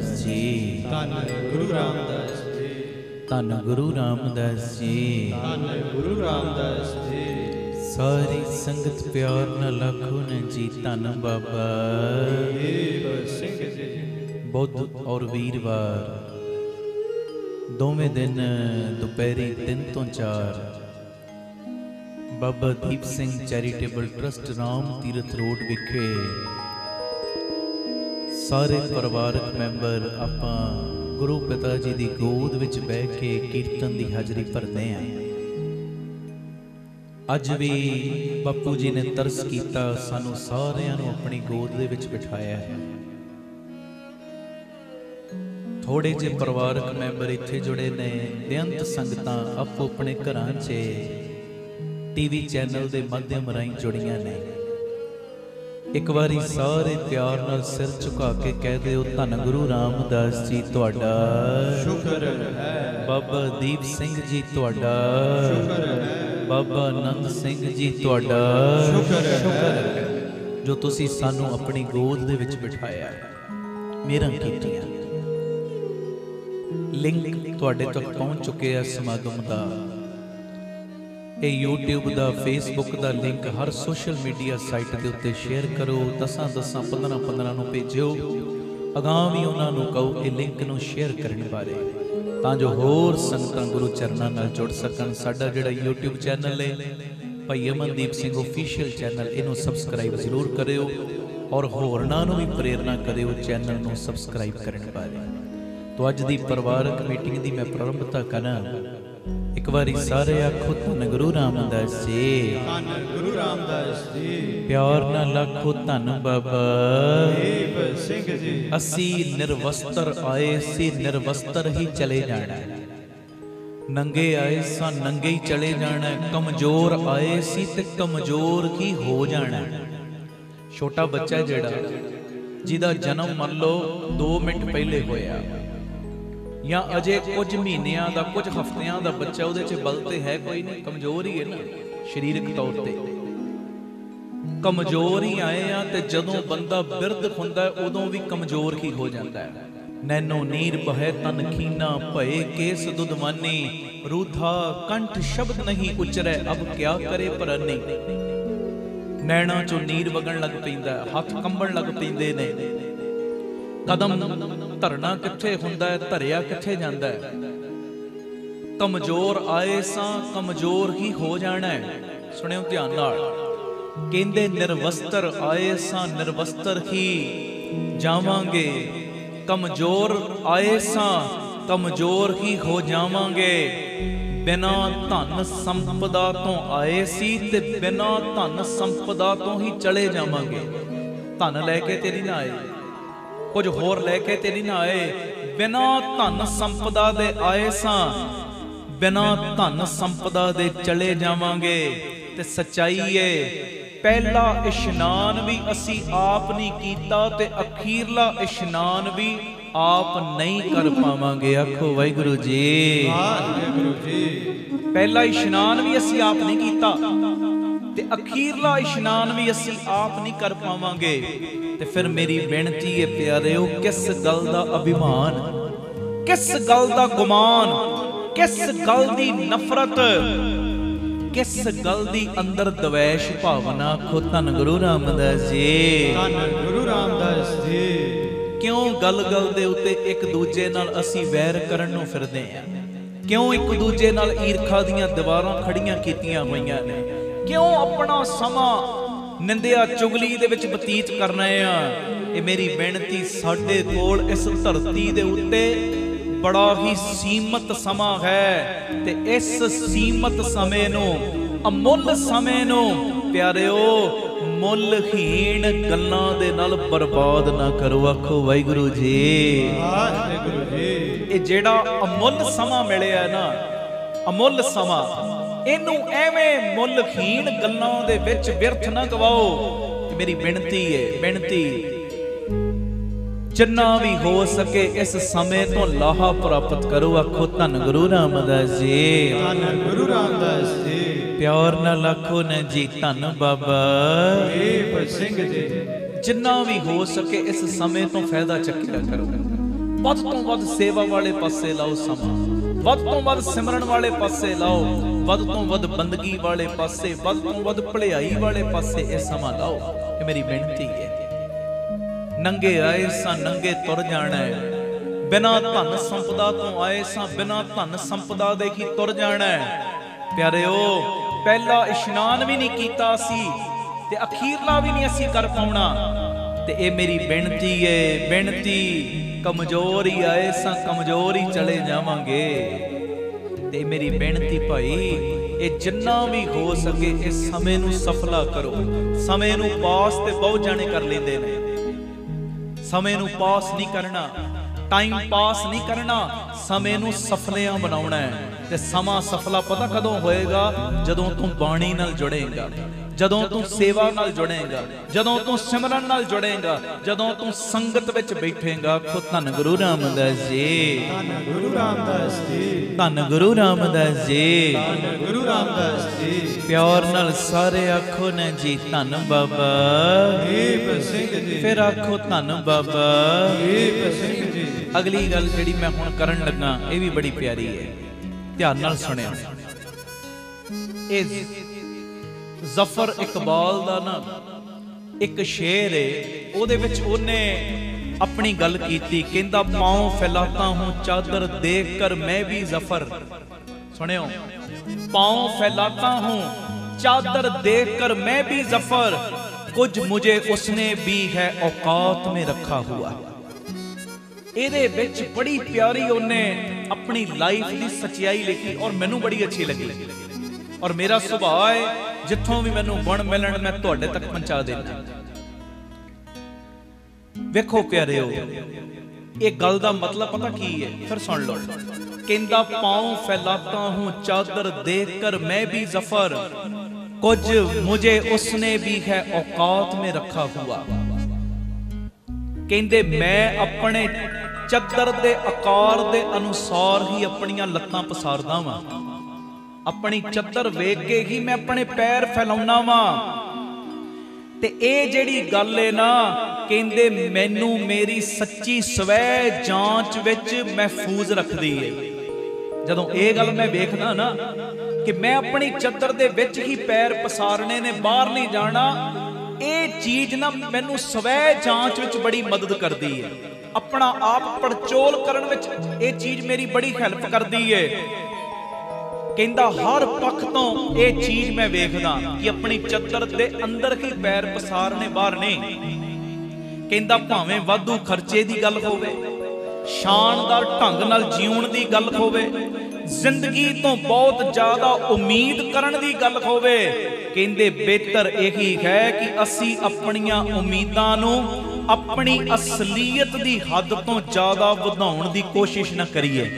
रामदास जी, धन गुरु रामदास जी, धन गुरु रामदास जी, धन गुरु रामदास जी। सारी संगत प्यार न लाखों ने जी धन बाबा दीप सिंह जी। बुध और वीरवार दोवें दिन दोपहरी 3 तो 4 Baba Deep Singh charitable trust Ram Tirath road विखे सारे परिवारक मैंबर आपां गुरु पिता जी की गोद विच बह के कीर्तन की हाजरी भरते हैं। अज भी बापू जी ने तरस किया, सानू सारियां नू अपनी गोद दे विच बिठाया है। थोड़े जे परिवारक मैंबर इत्थे जुड़े ने, बेअंत संगतां आपो अपने घरां च टीवी चैनल के माध्यम राहीं जुड़ियां ने। एक बारी सारे प्यार नाल सिर झुका के कह दिओ धन गुरु रामदास जी तुहाडा शुक्र है, बाबा दीप सिंह जी तुहाडा शुक्र है, बाबा आनंद सिंह जी तुहाडा शुक्र है जो तुसी सानू अपनी गोद दे विच बिठाया, मेरा कीतियां। लिंक तुहाडे तक पहुंच चुके हैं समागम दा। यूट्यूब का फेसबुक का लिंक हर सोशल मीडिया साइट के उत्ते शेयर करो, 10-10 15-15 नूं भेजो। अगां भी उन्होंने कहो ये लिंक नूं शेयर करने बारे, तां जो होर संगतां गुरु चरनां नाल जुड़ सकन। साडा जिहड़ा यूट्यूब चैनल है भाई अमनदीप सिंह ऑफिशियल चैनल, इनू सबसक्राइब जरूर करियो और होरनां नूं भी प्रेरणा करियो चैनल नूं सबसक्राइब करने बारे। तो अज दी परिवारक मीटिंग की मैं प्रारंभता करा। एक बारी सारे आखो धन गुरु रामदास जी, धन गुरु रामदास जी, प्यार ना लाखो धन बाबा दीप सिंह जी। असी निर्वस्त्र आए सी, निर्वस्त्र ही चले जाना। नंगे आए सा, नंगे ही चले जाना। कमजोर आए सी ते कमजोर ही हो जाना। छोटा बच्चा जिहड़ा जिहदा जन्म मान लो 2 मिनट पहले होया या अजे कुछ महीनों का कुछ हफ्तियां का बच्चा, उहदे च बल ते है कोई नहीं, कमजोर ही है ना शरीरक तौर पर। कमजोर ही आए हैं ते जदों बंदा बिरध हुंदा उदों भी कमजोर ही हो जाता है। नैनो नीर बहे तन खीना, भये केस दुधमानी, रूधा कंठ शब्द नहीं उचरै, अब क्या करे परनी। नैना चो नीर वगण लग पैंदा, हथ कंबण लग पैंदे ने। कदम धरना किथे हुंदा है, धरिया किथे जांदा है। कमजोर आए सां, कमजोर ही हो जाना है। सुनियो ध्यान नाल, कहंदे निर्वस्त्र आए सां, निर्वस्त्र ही जावांगे। कमजोर आए सां, कमजोर ही हो जावांगे। बिना धन संपदा तो आए सी ते बिना धन संपदा तो ही चले जावांगे। धन लैके तेरी ना आए, कुछ होर लैके तेरी ना आए। बिना धन संपदा दे आए सां, बिना धन संपदा दे चले जावांगे। ते सच्चाई है, पहला इशनान भी असी आप नहीं कीता ते अखीरला इशनान भी आप नहीं कर पावांगे। आखो वाहिगुरू जी, वाहिगुरू जी। पहला इशनान भी असी आप नहीं कीता ते अखीरला इशनान भी असी आप नहीं कर पावांगे। ते फिर मेरी बेनती है प्यारेओ, किस गल दा अभिमान, किस गल दा गुमान, किस गल दी नफरत, किस गल दी अंदर द्वेष भावना। आखो धन गुरु रामदास जी, धन गुरु रामदास जी। क्यों गल गल दे उत्ते एक दूजे नाल असी वैर करन नूं फिरदे आ? क्यों एक दूजे नाल ईरखा दीयां दीवारां खड़ियां कीतियां होईयां ने? क्यों अपना समा निंदिया चुगली दे विच बतीत करना है? ये मेरी बेनती, साडे कोल इस धरती दे उत्ते बड़ा ही सीमित समा है ते इस सीमित समय नूं, अमुल समय नूं प्यारिओ मुलहीन गल्लां दे नाल बर्बाद ना करो। आखो वाहिगुरू जी, वाहिगुरू जी। ये जेड़ा अमुल समा मिलिया ना, अमुल समा, इनू एवें मुलहीन गल्लां दे विच व्यर्थ ना गवाओ। मेरी बेनती है, बेनती जिन्ना भी हो सके इस समय तो लाहा प्राप्त करो। आखो धन गुरु रामदास जी, धन गुरु रामदास जी। प्यार नाल आखो न जी धन बाबा दीप सिंह जी। जिन्ना भी हो सके इस समय तो फायदा चक्किया करो। ਵੱਧ ਤੋਂ ਵੱਧ ਸੇਵਾ ਵਾਲੇ ਪਾਸੇ ਲਾਓ ਸਮਾਂ, ਵੱਧ ਤੋਂ ਵੱਧ ਸਿਮਰਨ ਵਾਲੇ ਪਾਸੇ ਲਾਓ, ਵੱਧ ਤੋਂ ਵੱਧ ਬੰਦਗੀ ਵਾਲੇ ਪਾਸੇ, ਵੱਧ ਤੋਂ ਵੱਧ ਭਲਾਈ ਵਾਲੇ ਪਾਸੇ ਇਹ ਸਮਾਂ ਲਾਓ। ਇਹ ਮੇਰੀ ਬੇਨਤੀ ਹੈ। ਨੰਗੇ ਆਏ ਸਾਂ ਨੰਗੇ ਤੁਰ ਜਾਣਾ ਹੈ, ਬਿਨਾਂ ਧਨ ਸੰਪਦਾ ਤੋਂ ਆਏ ਸਾਂ ਬਿਨਾਂ ਧਨ ਸੰਪਦਾ ਦੇ ਕੀ ਤੁਰ ਜਾਣਾ ਹੈ। ਪਿਆਰਿਓ, ਪਹਿਲਾ ਇਸ਼ਨਾਨ ਵੀ ਨਹੀਂ ਕੀਤਾ ਸੀ ਤੇ ਅਖੀਰਲਾ ਵੀ ਨਹੀਂ ਅਸੀਂ ਕਰ ਪਾਉਣਾ। ਤੇ ਇਹ ਮੇਰੀ ਬੇਨਤੀ ਹੈ, ਬੇਨਤੀ, ਕਮਜ਼ੋਰ ਹੀ ਆਏ ਸਾਂ ਕਮਜ਼ੋਰ ਹੀ ਚਲੇ ਜਾਵਾਂਗੇ। ਤੇ ਮੇਰੀ ਬੇਨਤੀ ਭਾਈ, ਇਹ ਜਿੰਨਾ ਵੀ ਹੋ ਸਕੇ ਇਹ ਸਮੇਂ ਨੂੰ ਸਫਲਾ ਕਰੋ। ਸਮੇਂ ਨੂੰ ਪਾਸ ਤੇ ਬਹੁਤ ਜਾਣੇ ਕਰ ਲੈਂਦੇ ਨੇ, ਸਮੇਂ ਨੂੰ ਪਾਸ ਨਹੀਂ ਕਰਨਾ, ਟਾਈਮ ਪਾਸ ਨਹੀਂ ਕਰਨਾ, ਸਮੇਂ ਨੂੰ ਸਫਲਿਆਂ ਬਣਾਉਣਾ ਹੈ। ਤੇ ਸਮਾਂ ਸਫਲਾ ਪਤਾ ਕਦੋਂ ਹੋਏਗਾ? ਜਦੋਂ ਤੂੰ ਬਾਣੀ ਨਾਲ ਜੁੜੇਗਾ, ਜਦੋਂ ਤੂੰ ਸੇਵਾ ਨਾਲ ਜੁੜੇਗਾ, ਜਦੋਂ ਤੂੰ ਸਿਮਰਨ ਨਾਲ ਜੁੜੇਗਾ, ਜਦੋਂ ਤੂੰ ਸੰਗਤ ਵਿੱਚ ਬੈਠੇਗਾ। ਆਖੋ ਧੰਨ ਗੁਰੂ ਰਾਮਦਾਸ ਜੀ, ਧੰਨ ਗੁਰੂ ਰਾਮਦਾਸ ਜੀ, ਧੰਨ ਗੁਰੂ ਰਾਮਦਾਸ ਜੀ, ਧੰਨ ਗੁਰੂ ਰਾਮਦਾਸ ਜੀ। ਪਿਆਰ ਨਾਲ ਸਾਰੇ ਆਖੋ ਨਾ ਜੀ ਧੰਨ ਬਾਬਾ ਦੀਪ ਸਿੰਘ ਜੀ। ਫਿਰ ਆਖੋ ਧੰਨ ਬਾਬਾ ਦੀਪ ਸਿੰਘ ਜੀ। ਅਗਲੀ ਗੱਲ ਜਿਹੜੀ ਮੈਂ ਹੁਣ ਕਰਨ ਲੱਗਾ ਇਹ ਵੀ ਬੜੀ ਪਿਆਰੀ ਹੈ, ਧਿਆਨ ਨਾਲ ਸੁਣਿਓ। ਇਹ ਜ਼ਫਰ ਇਕਬਾਲ ਦਾ ਨਾ ਇੱਕ ਸ਼ੇਰ ਹੈ, ਉਹਦੇ ਵਿੱਚ ਉਹਨੇ ਆਪਣੀ ਗੱਲ ਕੀਤੀ। ਕਹਿੰਦਾ ਪਾਉ ਫੈਲਾਤਾ ਹੂੰ ਚਾਦਰ ਦੇਖ ਕਰ ਮੈਂ ਵੀ ਜ਼ਫਰ। ਸੁਣਿਓ, ਪਾਉ ਫੈਲਾਤਾ ਹੂੰ ਚਾਦਰ ਦੇਖ ਕਰ ਮੈਂ ਵੀ ਜ਼ਫਰ, ਕੁਝ ਮੁਝੇ ਉਸਨੇ ਵੀ ਹੈ ਔਕਾਤ ਮੇਂ ਰੱਖਾ ਹੁਆ। ਇਹਦੇ ਵਿੱਚ ਬੜੀ ਪਿਆਰੀ ਉਹਨੇ ਆਪਣੀ ਲਾਈਫ ਦੀ ਸੱਚਾਈ ਲਿਖੀ ਔਰ ਮੈਨੂੰ ਬੜੀ ਅੱਛੀ ਲੱਗੀ। ਔਰ ਮੇਰਾ ਸੁਭਾਅ ਹੈ ਜਿੱਥੋਂ ਵੀ ਮੈਨੂੰ ਗੁਣ ਮਿਲਣ ਮੈਂ ਤੁਹਾਡੇ ਤੱਕ ਪਹੁੰਚਾ ਦੇਣਾ। ਵੇਖੋ ਪਿਆਰਿਓ, ਇਹ ਗੱਲ ਦਾ ਮਤਲਬ ਪਤਾ ਕੀ ਹੈ? ਫਿਰ ਸੁਣ ਲਓ। ਕਹਿੰਦਾ ਪਾਉ ਫੈਲਾਤਾ ਹੂੰ ਚਾਦਰ ਦੇਖ ਕਰ ਮੈਂ ਵੀ ਜ਼ਫਰ, ਕੁਝ ਮੁਝੇ ਉਸਨੇ ਵੀ ਹੈ ਔਕਾਤ ਮੇਂ ਰੱਖਾ ਹੁਆ। ਕਹਿੰਦੇ ਮੈਂ ਆਪਣੇ ਚੱਦਰ ਦੇ ਆਕਾਰ ਦੇ ਅਨੁਸਾਰ ਹੀ ਆਪਣੀਆਂ ਲੱਤਾਂ ਪਸਾਰਦਾ ਵਾਂ, ਆਪਣੀ ਚੱਦਰ ਵੇਖ ਕੇ ਹੀ ਮੈਂ ਆਪਣੇ ਪੈਰ ਫੈਲਾਉਣਾ ਵਾਂ। ਤੇ ਇਹ ਜਿਹੜੀ ਗੱਲ ਹੈ ਨਾ, ਕਹਿੰਦੇ ਮੈਨੂੰ ਮੇਰੀ ਸੱਚੀ ਸਵੈ ਜਾਂਚ ਵਿੱਚ ਮਹਿਫੂਜ਼ ਰੱਖਦੀ ਹੈ। ਜਦੋਂ ਇਹ ਗੱਲ ਮੈਂ ਵੇਖਦਾ ਨਾ ਕਿ ਮੈਂ ਆਪਣੀ ਚੱਦਰ ਦੇ ਵਿੱਚ ਹੀ ਪੈਰ ਪਸਾਰਨੇ ਨੇ, ਬਾਹਰ ਨਹੀਂ ਜਾਣਾ, ਇਹ ਚੀਜ਼ ਨਾ ਮੈਨੂੰ ਸਵੈ ਜਾਂਚ ਵਿੱਚ ਬੜੀ ਮਦਦ ਕਰਦੀ ਹੈ। ਆਪਣਾ ਆਪ ਪੜਚੋਲ ਕਰਨ ਵਿੱਚ ਇਹ ਚੀਜ਼ ਮੇਰੀ ਬੜੀ ਹੈਲਪ ਕਰਦੀ ਹੈ। ਕਹਿੰਦਾ ਹਰ ਪੱਖ ਤੋਂ ਇਹ ਚੀਜ਼ ਮੈਂ ਵੇਖਦਾ ਕਿ ਆਪਣੀ ਚੱਦਰ ਦੇ ਅੰਦਰ ਹੀ ਪੈਰ ਪਸਾਰਨੇ, ਬਾਹਰ ਨਹੀਂ। ਕਹਿੰਦਾ ਭਾਵੇਂ ਵਾਧੂ ਖਰਚੇ ਦੀ ਗੱਲ ਹੋਵੇ, ਸ਼ਾਨਦਾਰ ਢੰਗ ਨਾਲ ਜੀਉਣ ਦੀ ਗੱਲ ਹੋਵੇ, ਜ਼ਿੰਦਗੀ ਤੋਂ ਬਹੁਤ ਜ਼ਿਆਦਾ ਉਮੀਦ ਕਰਨ ਦੀ ਗੱਲ ਹੋਵੇ, ਕਹਿੰਦੇ ਬਿਹਤਰ ਇਹੀ ਹੈ ਕਿ ਅਸੀਂ ਆਪਣੀਆਂ ਉਮੀਦਾਂ ਨੂੰ ਆਪਣੀ ਅਸਲੀਅਤ ਦੀ ਹੱਦ ਤੋਂ ਜ਼ਿਆਦਾ ਵਧਾਉਣ ਦੀ ਕੋਸ਼ਿਸ਼ ਨਾ ਕਰੀਏ।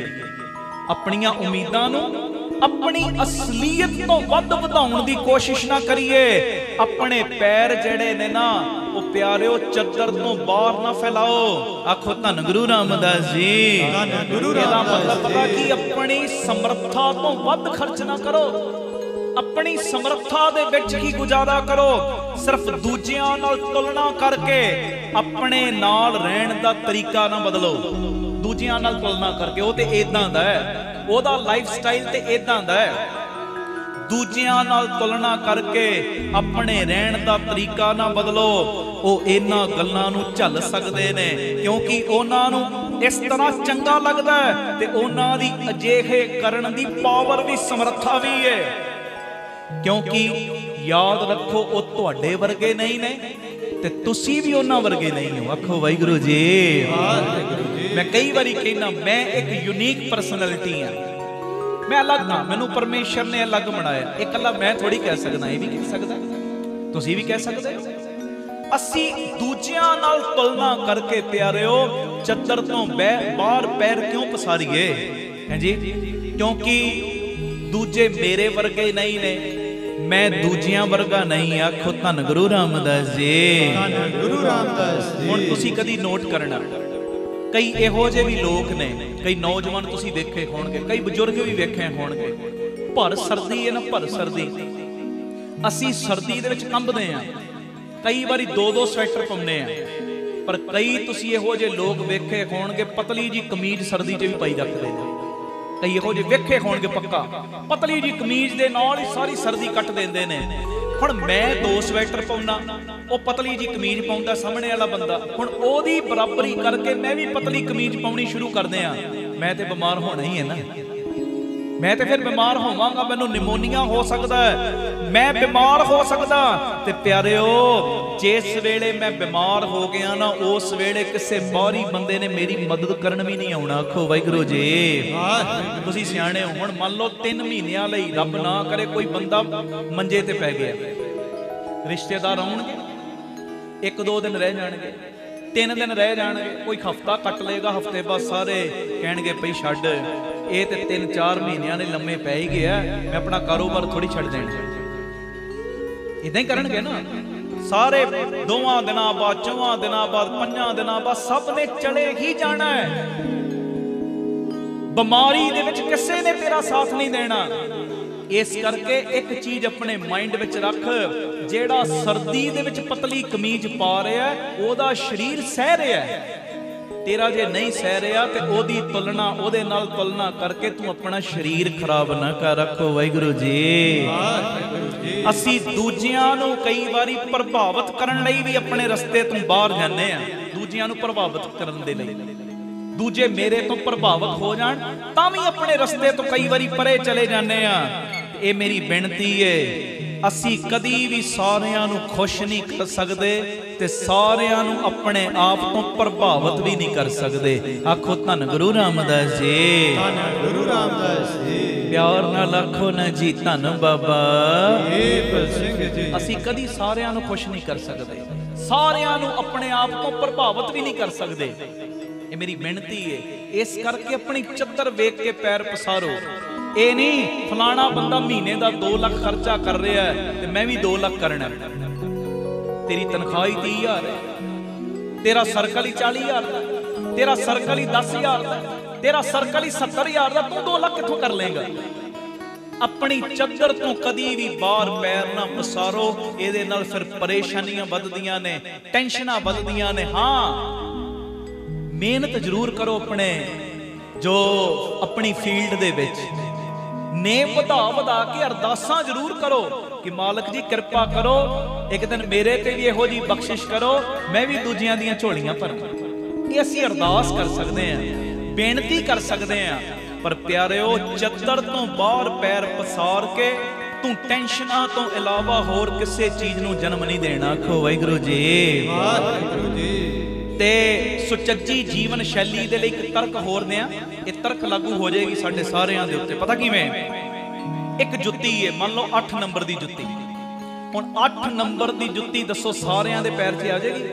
ਆਪਣੀਆਂ ਉਮੀਦਾਂ ਨੂੰ ਆਪਣੀ ਅਸਲੀਅਤ ਤੋਂ ਵੱਧ ਵਧਾਉਣ ਦੀ ਕੋਸ਼ਿਸ਼ ਨਾ ਕਰੀਏ। ਆਪਣੇ ਪੈਰ ਜਿਹੜੇ ਨੇ ਨਾ ਉਹ ਪਿਆਰਿਓ ਚੱਦਰ ਤੋਂ ਬਾਹਰ ਨਾ ਫੈਲਾਓ। ਆਖੋ ਧੰਨ ਗੁਰੂ ਰਾਮਦਾਸ ਜੀ, ਧੰਨ ਗੁਰੂ ਰਾਮਦਾਸ ਜੀ। ਇਹਦਾ ਮਤਲਬ ਪਤਾ ਕੀ? ਆਪਣੀ ਸਮਰੱਥਾ ਤੋਂ ਵੱਧ ਖਰਚ ਨਾ ਕਰੋ, ਆਪਣੀ ਸਮਰੱਥਾ ਦੇ ਵਿੱਚ ਹੀ ਗੁਜ਼ਾਰਾ ਕਰੋ। ਸਿਰਫ ਦੂਜਿਆਂ ਨਾਲ ਤੁਲਨਾ ਕਰਕੇ ਆਪਣੇ ਨਾਲ ਰਹਿਣ ਦਾ ਤਰੀਕਾ ਨਾ ਬਦਲੋ। ਦੂਜਿਆਂ ਨਾਲ ਤੁਲਨਾ ਕਰਕੇ, ਉਹ ਤੇ ਇਦਾਂ ਦਾ ਹੈ, ਉਹਦਾ ਲਾਈਫ ਸਟਾਈਲ ਤੇ ਇਦਾਂ ਦਾ ਹੈ। ਦੂਜਿਆਂ ਨਾਲ ਤੁਲਨਾ ਕਰਕੇ ਆਪਣੇ ਰਹਿਣ ਦਾ ਤਰੀਕਾ ਨਾ ਬਦਲੋ। ਉਹ ਇਹਨਾਂ ਗੱਲਾਂ ਨੂੰ ਝੱਲ ਸਕਦੇ ਨੇ ਕਿਉਂਕਿ ਉਹਨਾਂ ਨੂੰ ਇਸ ਤਰ੍ਹਾਂ ਚੰਗਾ ਲੱਗਦਾ ਹੈ ਤੇ ਉਹਨਾਂ ਦੀ ਅਜਿਹੇ ਕਰਨ ਦੀ ਪਾਵਰ ਵੀ, ਸਮਰੱਥਾ ਵੀ ਹੈ। ਕਿਉਂਕਿ ਯਾਦ ਰੱਖੋ, ਉਹ ਤੁਹਾਡੇ ਵਰਗੇ ਨਹੀਂ ਨੇ ਤੇ ਤੁਸੀਂ ਵੀ ਉਹਨਾਂ ਵਰਗੇ ਨਹੀਂ ਹੋ। ਆਖੋ ਵਾਹਿਗੁਰੂ ਜੀ, ਵਾਹਿਗੁਰੂ ਜੀ। ਮੈਂ ਕਈ ਵਾਰੀ ਕਹਿੰਦਾ ਮੈਂ ਇੱਕ ਯੂਨੀਕ ਪਰਸਨੈਲਿਟੀ ਆ, ਮੈਂ ਅਲੱਗ ਹਾਂ, ਮੈਨੂੰ ਪਰਮੇਸ਼ਰ ਨੇ ਅਲੱਗ ਬਣਾਇਆ। ਇਕੱਲਾ ਮੈਂ ਥੋੜੀ ਕਹਿ ਸਕਦਾ, ਇਹ ਵੀ ਕਹਿ ਸਕਦਾ, ਤੁਸੀਂ ਵੀ ਕਹਿ ਸਕਦੇ ਹੋ। ਅਸੀਂ ਦੂਜਿਆਂ ਨਾਲ ਤੁਲਨਾ ਕਰਕੇ ਪਿਆਰਿਓ ਚੱਦਰ ਤੋਂ ਬਾਹਰ ਪੈਰ ਕਿਉਂ ਪਸਾਰੀਏ? ਹਾਂਜੀ, ਕਿਉਂਕਿ ਦੂਜੇ ਮੇਰੇ ਵਰਗੇ ਨਹੀਂ ਨੇ, ਮੈਂ ਦੂਜਿਆਂ ਵਰਗਾ ਨਹੀਂ। ਆਖੋ ਧੰਨ ਗੁਰੂ ਰਾਮਦਾਸ ਜੀ, ਧੰਨ ਗੁਰੂ ਰਾਮਦਾਸ ਜੀ। ਹੁਣ ਤੁਸੀਂ ਕਦੀ ਨੋਟ ਕਰਨਾ, ਕਈ ਇਹੋ ਜਿਹੇ ਵੀ ਲੋਕ ਨੇ, ਕਈ ਨੌਜਵਾਨ ਤੁਸੀਂ ਵੇਖੇ ਹੋਣਗੇ, ਕਈ ਬਜ਼ੁਰਗ ਵੀ ਵੇਖੇ ਹੋਣਗੇ, ਭਰ ਸਰਦੀ ਹੈ ਨਾ, ਭਰ ਸਰਦੀ, ਅਸੀਂ ਸਰਦੀ ਦੇ ਵਿੱਚ ਕੰਬਦੇ ਆ, ਕਈ ਵਾਰੀ 2-2 ਸਵੈਟਰ ਪਾਉਂਦੇ ਆ। ਪਰ ਕਈ ਤੁਸੀਂ ਇਹੋ ਜਿਹੇ ਲੋਕ ਵੇਖੇ ਹੋਣਗੇ ਪਤਲੀ ਜੀ ਕਮੀਜ਼ ਸਰਦੀ 'ਚ ਵੀ ਪਾਈ ਰੱਖਦੇ ਨੇ। ਕਈ ਇਹੋ ਜਿਹੇ ਵੇਖੇ ਹੋਣਗੇ ਪੱਕਾ ਪਤਲੀ ਜੀ ਕਮੀਜ਼ ਦੇ ਨਾਲ ਹੀ ਸਾਰੀ ਸਰਦੀ ਕੱਟ ਦਿੰਦੇ ਨੇ। ਹੁਣ ਮੈਂ 2 ਸਵੈਟਰ ਪਾਉਣਾ, ਉਹ ਪਤਲੀ ਜੀ ਕਮੀਜ਼ ਪਾਉਂਦਾ ਸਾਹਮਣੇ ਵਾਲਾ ਬੰਦਾ, ਹੁਣ ਉਹਦੀ ਬਰਾਬਰੀ ਕਰਕੇ ਮੈਂ ਵੀ ਪਤਲੀ ਕਮੀਜ਼ ਪਾਉਣੀ ਸ਼ੁਰੂ ਕਰਦੇ ਆ, ਮੈਂ ਤੇ ਬਿਮਾਰ ਹੋਣਾ ਹੀ ਹੈ ਨਾ। ਮੈਂ ਤੇ ਫਿਰ ਬਿਮਾਰ ਹੋਵਾਂਗਾ, ਮੈਨੂੰ ਨਿਮੋਨੀਆ ਹੋ ਸਕਦਾ ਹੈ, ਮੈਂ ਬਿਮਾਰ ਹੋ ਸਕਦਾ। ਤੇ ਪਿਆਰਿਓ ਜਿਸ ਵੇਲੇ ਮੈਂ ਬਿਮਾਰ ਹੋ ਗਿਆ ਨਾ, ਉਸ ਵੇਲੇ ਕਿਸੇ ਬਾਹਰੀ ਬੰਦੇ ਨੇ ਮੇਰੀ ਮਦਦ ਕਰਨ ਵੀ ਨਹੀਂ ਆਉਣਾ। ਆਖੋ ਵਾਹਿਗੁਰੂ ਜੀ। ਤੁਸੀਂ ਸਿਆਣੇ ਹੋ। ਹੁਣ ਮੰਨ ਲਓ 3 ਮਹੀਨਿਆਂ ਲਈ ਰੱਬ ਨਾ ਕਰੇ ਕੋਈ ਬੰਦਾ ਮੰਜੇ ਤੇ ਪੈ ਗਿਆ, ਰਿਸ਼ਤੇਦਾਰ ਆਉਣਗੇ, 1-2 ਦਿਨ ਰਹਿ ਜਾਣਗੇ, 3 ਦਿਨ ਰਹਿ ਜਾਣਗੇ, ਕੋਈ ਹਫਤਾ ਕੱਟ ਲਏਗਾ, ਹਫਤੇ ਬਾਅਦ ਸਾਰੇ ਕਹਿਣਗੇ ਭਈ ਛੱਡ, ਇਹ ਤੇ 3-4 ਮਹੀਨਿਆਂ ਨੇ ਲੰਮੇ ਪੈ ਹੀ ਗਿਆ, ਮੈਂ ਆਪਣਾ ਕਾਰੋਬਾਰ ਥੋੜੀ ਛੱਡ ਦੇਣਾ। ਇਦਾਂ ਹੀ ਕਰਨਗੇ ਨਾ ਸਾਰੇ। 2 ਦਿਨਾਂ ਬਾਅਦ, 4 ਦਿਨਾਂ ਬਾਅਦ, 5 ਦਿਨਾਂ ਬਾਅਦ ਸਭ ਨੇ ਚਲੇ ਹੀ ਜਾਣਾ ਹੈ। ਬਿਮਾਰੀ ਦੇ ਵਿੱਚ ਕਿਸੇ ਨੇ ਤੇਰਾ ਸਾਥ ਨਹੀਂ ਦੇਣਾ। ਇਸ ਕਰਕੇ ਇੱਕ ਚੀਜ਼ ਆਪਣੇ ਮਾਈਂਡ ਵਿੱਚ ਰੱਖ, ਜਿਹੜਾ ਸਰਦੀ ਦੇ ਵਿੱਚ ਪਤਲੀ ਕਮੀਜ਼ ਪਾ ਰਿਹਾ ਉਹਦਾ ਸਰੀਰ ਸਹਿ ਰਿਹਾ, ਤੇਰਾ ਜੇ ਨਹੀਂ ਸਹਿ ਰਿਹਾ ਤੇ ਉਹਦੀ ਤੁਲਨਾ, ਉਹਦੇ ਨਾਲ ਤੁਲਨਾ ਕਰਕੇ ਤੂੰ ਆਪਣਾ ਸਰੀਰ ਖਰਾਬ ਨਾ ਕਰ। ਰੱਖੋ ਵਾਹਿਗੁਰੂ ਜੀ। ਅਸੀਂ ਦੂਜਿਆਂ ਨੂੰ ਕਈ ਵਾਰੀ ਪ੍ਰਭਾਵਿਤ ਕਰਨ ਲਈ ਵੀ ਆਪਣੇ ਰਸਤੇ ਤੋਂ ਬਾਹਰ ਜਾਂਦੇ ਆ, ਦੂਜਿਆਂ ਨੂੰ ਪ੍ਰਭਾਵਿਤ ਕਰਨ ਦੇ ਲਈ। ਦੂਜੇ ਮੇਰੇ ਤੋਂ ਪ੍ਰਭਾਵਿਤ ਹੋ ਜਾਣ ਤਾਂ ਵੀ ਆਪਣੇ ਰਸਤੇ ਤੋਂ ਕਈ ਵਾਰੀ ਪਰੇ ਚਲੇ ਜਾਂਦੇ ਆ। ਇਹ ਮੇਰੀ ਬੇਨਤੀ ਏ, ਅਸੀਂ ਕਦੀ ਵੀ ਸਾਰਿਆਂ ਨੂੰ ਖੁਸ਼ ਨਹੀਂ ਕਰ ਸਕਦੇ ਤੇ ਸਾਰਿਆਂ ਨੂੰ ਆਪਣੇ ਆਪ ਤੋਂ ਪ੍ਰਭਾਵਿਤ ਵੀ ਨਹੀਂ ਕਰ ਸਕਦੇ। ਆਖੋ ਧੰਨ ਗੁਰੂ ਰਾਮਦਾਸ ਜੀ। ਧੰਨ ਗੁਰੂ ਰਾਮਦਾਸ ਜੀ। ਪਿਆਰ ਨਾਲ ਆਖੋ ਨਾ ਜੀ ਧੰਨ ਬਾਬਾ ਦੀਪ ਸਿੰਘ ਜੀ। ਅਸੀਂ ਕਦੀ ਸਾਰਿਆਂ ਨੂੰ ਖੁਸ਼ ਨਹੀਂ ਕਰ ਸਕਦੇ, ਸਾਰਿਆਂ ਨੂੰ ਆਪਣੇ ਆਪ ਤੋਂ ਪ੍ਰਭਾਵਿਤ ਵੀ ਨਹੀਂ ਕਰ ਸਕਦੇ। ਇਹ ਮੇਰੀ ਬੇਨਤੀ ਏ। ਇਸ ਕਰਕੇ ਆਪਣੀ ਚੱਦਰ ਵੇਖ ਕੇ ਪੈਰ ਪਸਾਰੋ। ਇਹ ਨਹੀਂ ਫਲਾਣਾ ਬੰਦਾ ਮਹੀਨੇ ਦਾ 2 ਲੱਖ ਖਰਚਾ ਕਰ ਰਿਹਾ ਤੇ ਮੈਂ ਵੀ 2 ਲੱਖ ਕਰਨਾ। ਤੇਰੀ ਤਨਖਾਹ ਹੀ 30,000 ਹੈ, ਤੇਰਾ ਸਰਕਲ ਹੀ 40,000 ਦਾ, ਤੇਰਾ ਸਰਕਲ ਹੀ 10,000 ਦਾ, ਤੇਰਾ ਸਰਕਲ ਹੀ 70,000 ਦਾ, ਤੂੰ 2 ਲੱਖ ਕਿੱਥੋਂ ਕਰ ਲੇਗਾ? ਆਪਣੀ ਚੱਦਰ ਤੋਂ ਕਦੀ ਵੀ ਬਾਹਰ ਪੈਰ ਨਾ ਪਸਾਰੋ। ਇਹਦੇ ਨਾਲ ਫਿਰ ਪਰੇਸ਼ਾਨੀਆਂ ਵੱਧਦੀਆਂ ਨੇ, ਟੈਨਸ਼ਨਾਂ ਵੱਧਦੀਆਂ ਨੇ। ਹਾਂ, ਮਿਹਨਤ ਜ਼ਰੂਰ ਕਰੋ ਆਪਣੇ ਜੋ ਆਪਣੀ ਫੀਲਡ ਦੇ ਵਿੱਚ, ਨੇਮ ਵਧਾ ਕੇ ਅਰਦਾਸਾਂ ਜ਼ਰੂਰ ਕਰੋ ਕਿ ਮਾਲਕ ਜੀ ਕਿਰਪਾ ਕਰੋ, ਇੱਕ ਦਿਨ ਮੇਰੇ ਤੇ ਵੀ ਇਹੋ ਜੀ ਬਖਸ਼ਿਸ਼ ਕਰੋ, ਮੈਂ ਵੀ ਦੂਜਿਆਂ ਦੀਆਂ ਝੋਲੀਆਂ ਭਰਾਂ। ਇਹ ਅਸੀਂ ਅਰਦਾਸ ਕਰ ਸਕਦੇ ਹਾਂ, ਬੇਨਤੀ ਕਰ ਸਕਦੇ ਹਾਂ। ਪਰ ਪਿਆਰਿਓ ਚੱਦਰ ਤੋਂ ਬਾਹਰ ਪੈਰ ਪਸਾਰ ਕੇ ਤੂੰ ਟੈਨਸ਼ਨਾਂ ਤੋਂ ਇਲਾਵਾ ਹੋਰ ਕਿਸੇ ਚੀਜ਼ ਨੂੰ ਜਨਮ ਨਹੀਂ ਦੇਣਾ। ਆਖੋ ਵਾਹਿਗੁਰੂ ਜੀ। ਵਾਹਿਗੁਰੂ ਜੀ। ਤੇ ਸੁਚੱਜੀ ਜੀਵਨ ਸ਼ੈਲੀ ਦੇ ਲਈ ਇੱਕ ਤਰਕ ਹੋਰ ਦਿਆਂ, ਇਹ ਤਰਕ ਲਾਗੂ ਹੋ ਜਾਏਗੀ ਸਾਡੇ ਸਾਰਿਆਂ ਦੇ ਉੱਤੇ। ਪਤਾ ਕਿਵੇਂ? ਇੱਕ ਜੁੱਤੀ ਹੈ, ਮੰਨ ਲਓ 8 ਨੰਬਰ ਦੀ ਜੁੱਤੀ। ਹੁਣ 8 ਨੰਬਰ ਦੀ ਜੁੱਤੀ ਦੱਸੋ ਸਾਰਿਆਂ ਦੇ ਪੈਰ 'ਚ ਆ ਜਾਏਗੀ?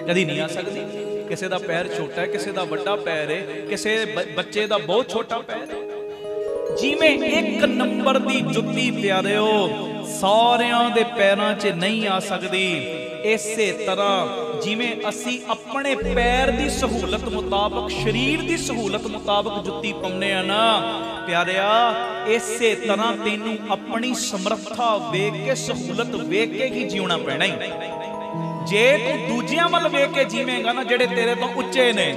ਕਦੀ ਨਹੀਂ ਆ ਸਕਦੀ। ਕਿਸੇ ਦਾ ਪੈਰ ਛੋਟਾ ਹੈ, ਕਿਸੇ ਦਾ ਵੱਡਾ ਪੈਰ ਹੈ, ਕਿਸੇ ਬੱਚੇ ਦਾ ਬਹੁਤ ਛੋਟਾ ਪੈਰ ਹੈ। ਜਿਵੇਂ 1 ਨੰਬਰ ਦੀ ਜੁੱਤੀ ਪਿਆਰਿਓ ਸਾਰਿਆਂ ਦੇ ਪੈਰਾਂ 'ਚ ਨਹੀਂ ਆ ਸਕਦੀ, ਇਸੇ ਤਰ੍ਹਾਂ ਜਿਵੇਂ ਅਸੀਂ ਆਪਣੇ ਪੈਰ ਦੀ ਸਹੂਲਤ ਮੁਤਾਬਕ, ਸਰੀਰ ਦੀ ਸਹੂਲਤ ਮੁਤਾਬਕ ਜੁੱਤੀ ਪਾਉਂਦੇ ਆ ਨਾ ਪਿਆਰਿਆ, ਇਸੇ ਤਰ੍ਹਾਂ ਤੈਨੂੰ ਆਪਣੀ ਸਮਰੱਥਾ ਵੇਖ ਕੇ, ਸਹੂਲਤ ਵੇਖ ਕੇ ਹੀ ਜਿਉਣਾ ਪੈਣਾ ਹੀ। ਜੇ ਤੂੰ ਦੂਜਿਆਂ ਵੱਲ ਵੇਖ ਕੇ ਜੀਵੇਂਗਾ ਨਾ ਜਿਹੜੇ ਤੇਰੇ ਤੋਂ ਉੱਚੇ ਨੇ,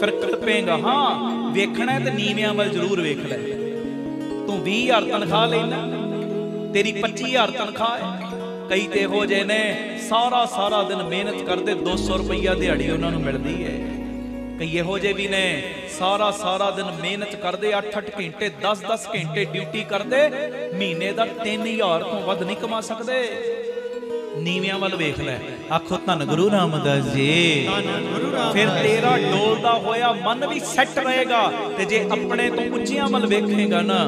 ਫਿਰ ਕਲਪੇਂਗਾ। ਹਾਂ, ਵੇਖਣਾ ਤੇ ਨੀਵਿਆਂ ਵੱਲ ਜ਼ਰੂਰ ਵੇਖ ਲੈ। ਤੂੰ 20,000 ਤਨਖਾਹ ਲੈਣਾ, ਤੇਰੀ 25,000 ਤਨਖਾਹ ਹੈ। ਕਈ ਤੇ ਇਹੋ ਜਿਹੇ ਨੇ ਸਾਰਾ ਦਿਨ ਮਿਹਨਤ ਕਰਦੇ, 200 ਰੁਪਈਆ ਦਿਹਾੜੀ ਉਹਨਾਂ ਨੂੰ ਮਿਲਦੀ ਹੈ। ਕਈ ਇਹੋ ਜਿਹੇ ਵੀ ਨੇ ਸਾਰਾ ਦਿਨ ਮਿਹਨਤ ਕਰਦੇ, 8-8 ਘੰਟੇ 10-10 ਘੰਟੇ ਡਿਊਟੀ ਕਰਦੇ, ਮਹੀਨੇ ਦਾ 3,000 ਤੋਂ ਵੱਧ ਨਹੀਂ ਕਮਾ ਸਕਦੇ। ਨੀਵਿਆਂ ਵੱਲ ਵੇਖ ਲੈ। ਆਖੋ ਧੰਨ ਗੁਰੂ ਰਾਮਦਾਸ ਜੀ। ਫਿਰ ਤੇਰਾ ਡੋਲਦਾ ਹੋਇਆ ਮਨ ਵੀ ਸੈੱਟ ਰਹੇਗਾ। ਤੇ ਜੇ ਆਪਣੇ ਤੋਂ ਉੱਚੀਆਂ ਵੱਲ ਵੇਖੇਗਾ ਨਾ,